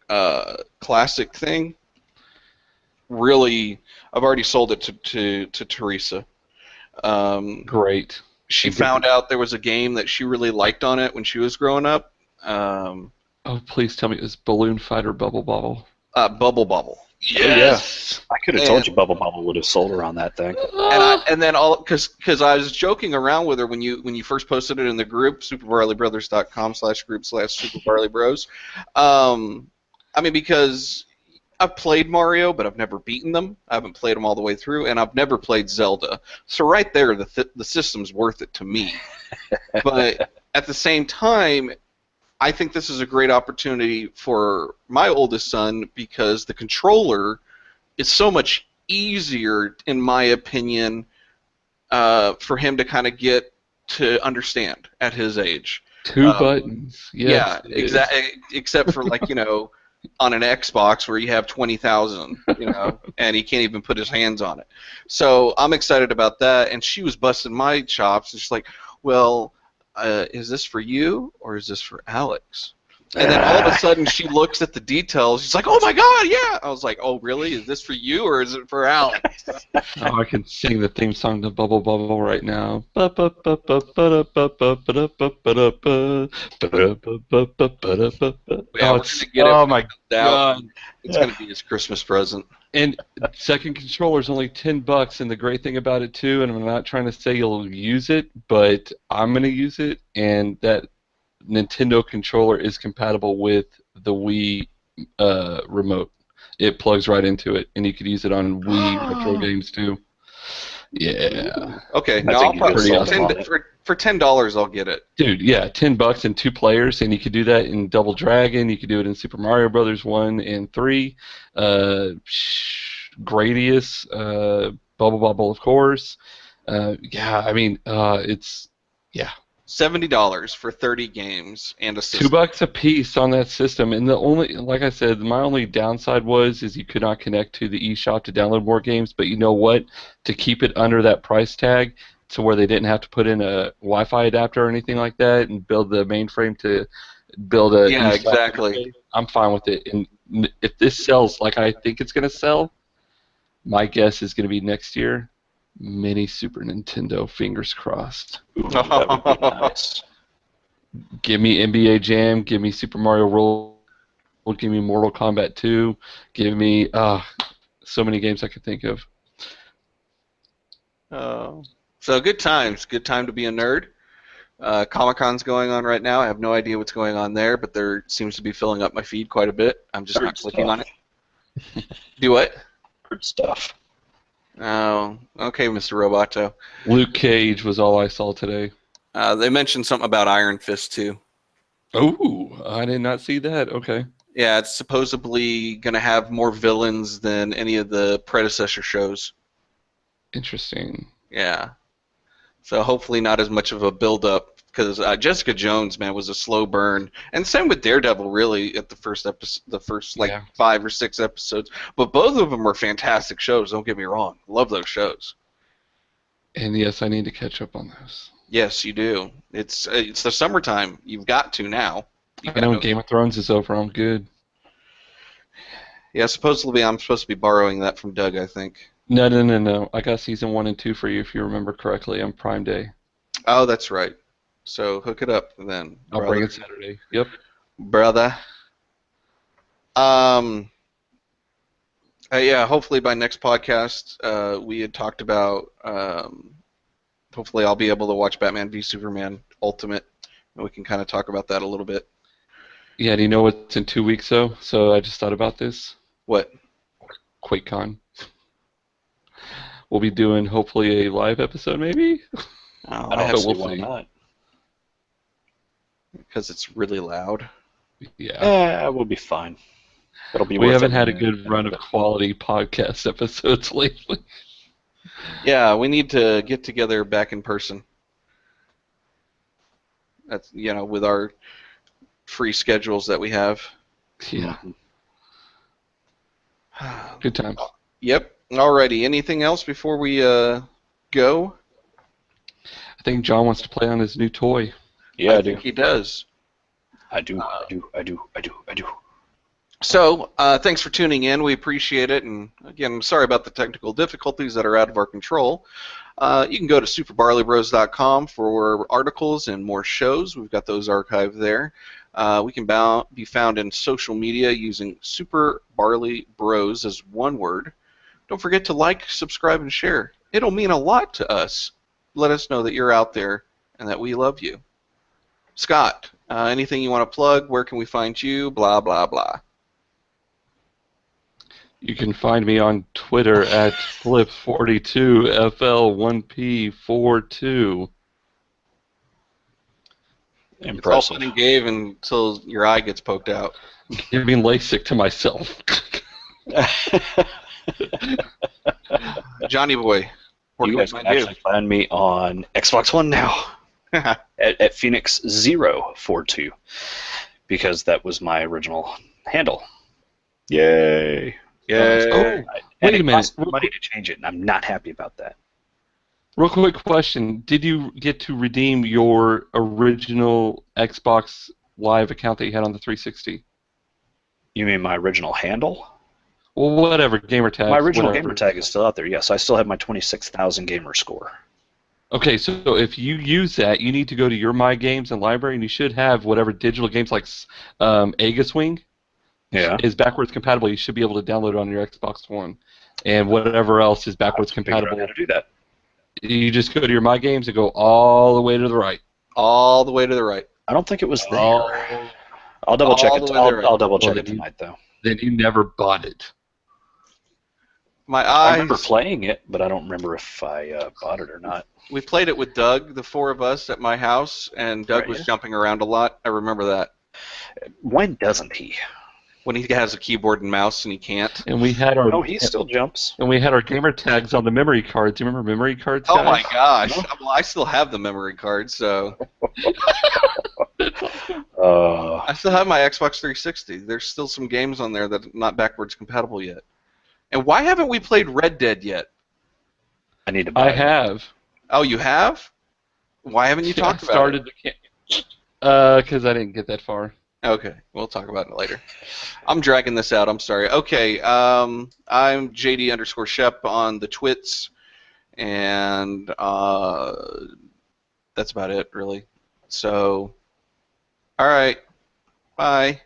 Classic thing, really, I've already sold it to Teresa. Great. She found out there was a game that she really liked on it when she was growing up. Oh, please tell me it was Balloon Fighter Bubble Bobble. Bubble Bobble. Yes. I could have told you Bubble Bobble would have sold her on that thing. And then because I was joking around with her when you first posted it in the group, superbarleybrothers.com/group/superbarleybros. I mean, because I've played Mario, but I've never beaten them. I haven't played them all the way through, and I've never played Zelda. So right there, the system's worth it to me. But at the same time, I think this is a great opportunity for my oldest son because the controller is so much easier, in my opinion, for him to kind of get to understand at his age. Two buttons. Yes, yeah, exactly. Except for on an Xbox where you have 20,000, and he can't even put his hands on it. So I'm excited about that. And she was busting my chops. And she's like, well, is this for you or is this for Alex? And then all of a sudden she looks at the details. She's like, oh my God, yeah. I was like, oh really? Is this for you or is it for Alex? Oh, I can sing the theme song to Bubble Bubble right now. Yeah, we're gonna get it. Oh my God. It's gonna be his Christmas present. And second controller is only $10, and the great thing about it too, and I'm not trying to say you'll use it, but I'm gonna use it, and that Nintendo controller is compatible with the Wii remote. It plugs right into it, and you could use it on Wii retro games too. Yeah. Okay, now I'll probably for $10 I'll get it. Dude, yeah, $10 and 2 players, and you could do that in Double Dragon. You could do it in Super Mario Brothers 1 and 3, Gradius, Bubble Bobble, of course. Yeah, I mean, it's $70 for 30 games and a system. $2 a piece on that system, and the only, like I said, my only downside is you could not connect to the eShop to download more games. But you know what? To keep it under that price tag, to where they didn't have to put in a Wi-Fi adapter or anything like that, and build the mainframe to build a yeah, eShop exactly. I'm fine with it. And if this sells like I think it's going to sell, my guess is going to be next year. Mini Super Nintendo, fingers crossed. Ooh, that would be nice. Give me NBA Jam, give me Super Mario World, give me Mortal Kombat 2, give me so many games I could think of. So good times. Good time to be a nerd. Comic-Con's going on right now. I have no idea what's going on there, but there seems to be filling up my feed quite a bit. I'm just not clicking on it. Do what? Good stuff. Oh, okay, Mr. Roboto. Luke Cage was all I saw today. They mentioned something about Iron Fist, too. Oh, I did not see that. Okay. Yeah, it's supposedly going to have more villains than any of the predecessor shows. Interesting. Yeah. So hopefully not as much of a build-up, because Jessica Jones, man, was a slow burn, and same with Daredevil, really, at the first episode, the first 5 or 6 episodes. But both of them were fantastic shows. Don't get me wrong, love those shows. And yes, I need to catch up on those. Yes, you do. It's the summertime. You've got to now. I know when Game of Thrones is over, I'm good. Yeah, supposedly I'm supposed to be borrowing that from Doug, I think. No. I got season 1 and 2 for you, if you remember correctly, on Prime Day. Oh, that's right. So hook it up then. I'll bring it Saturday. Yep. Brother. Yeah, hopefully by next podcast, we had talked about, hopefully I'll be able to watch Batman v Superman Ultimate, and we can kind of talk about that a little bit. Yeah, do you know what's in 2 weeks, though? So I just thought about this. What? QuakeCon. We'll be doing, hopefully, a live episode, maybe? I don't see why not. Because it's really loud. Yeah. We'll be fine. It'll be. We haven't had a good run of quality podcast episodes lately. Yeah, we need to get together back in person. That's, with our free schedules that we have. Yeah. Good times. Yep. Alrighty. Anything else before we go? I think John wants to play on his new toy. Yeah, I do. think he does. I do. So, thanks for tuning in. We appreciate it. And again, I'm sorry about the technical difficulties that are out of our control. You can go to superbarleybros.com for articles and more shows. We've got those archived there. We can be found in social media using Super Barley Bros as one word. Don't forget to like, subscribe, and share. It'll mean a lot to us. Let us know that you're out there and that we love you. Scott, anything you want to plug? Where can we find you? Blah, blah, blah. You can find me on Twitter at Flip42FL1P42. It's all Impressive. fun and game until your eye gets poked out. Giving LASIK to myself. Johnny Boy, where You can we guys can find you? actually find me on Xbox One now at Phoenix042 because that was my original handle. Yay! Yeah. Oh, And wait a it minute. cost money to change it, and I'm not happy about that. Real quick question. Did you get to redeem your original Xbox Live account that you had on the 360? You mean my original handle? Well, whatever. Gamer tag. My original whatever. gamer tag is still out there. Yes, I still have my 26,000 gamer score. Okay, so if you use that, you need to go to your My Games and library, and you should have whatever digital games like Aegis Wing Yeah. is backwards compatible. You should be able to download it on your Xbox One, and whatever else is backwards Figure out compatible. how to do that. You just go to your My Games and go all the way to the right. All the way to the right. I don't think it was there. All- I'll double check all it. the way there. I'll double check Well, it tonight, though. Then you never bought it. My I eyes. remember playing it, but I don't remember if I bought it or not. We played it with Doug, the four of us at my house, and Doug Right, was yeah. jumping around a lot. I remember that. When doesn't he? When he has a keyboard and mouse and he can't. And we had our Oh, he still jumps. and we had our gamer tags on the memory cards. Do you remember memory cards? Oh guys? my gosh. Well, I still have the memory card, so I still have my Xbox 360. There's still some games on there that are not backwards compatible yet. And why haven't we played Red Dead yet? I need to buy I it. have. Oh, you have? Why haven't you talked about it? Because I didn't get that far. Okay, we'll talk about it later. I'm dragging this out. I'm sorry. Okay, I'm JD_Shep on the twits, and that's about it, really. So, all right, bye.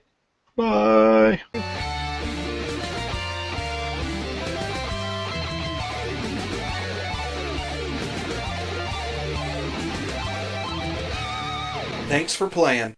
Bye. Thanks for playing.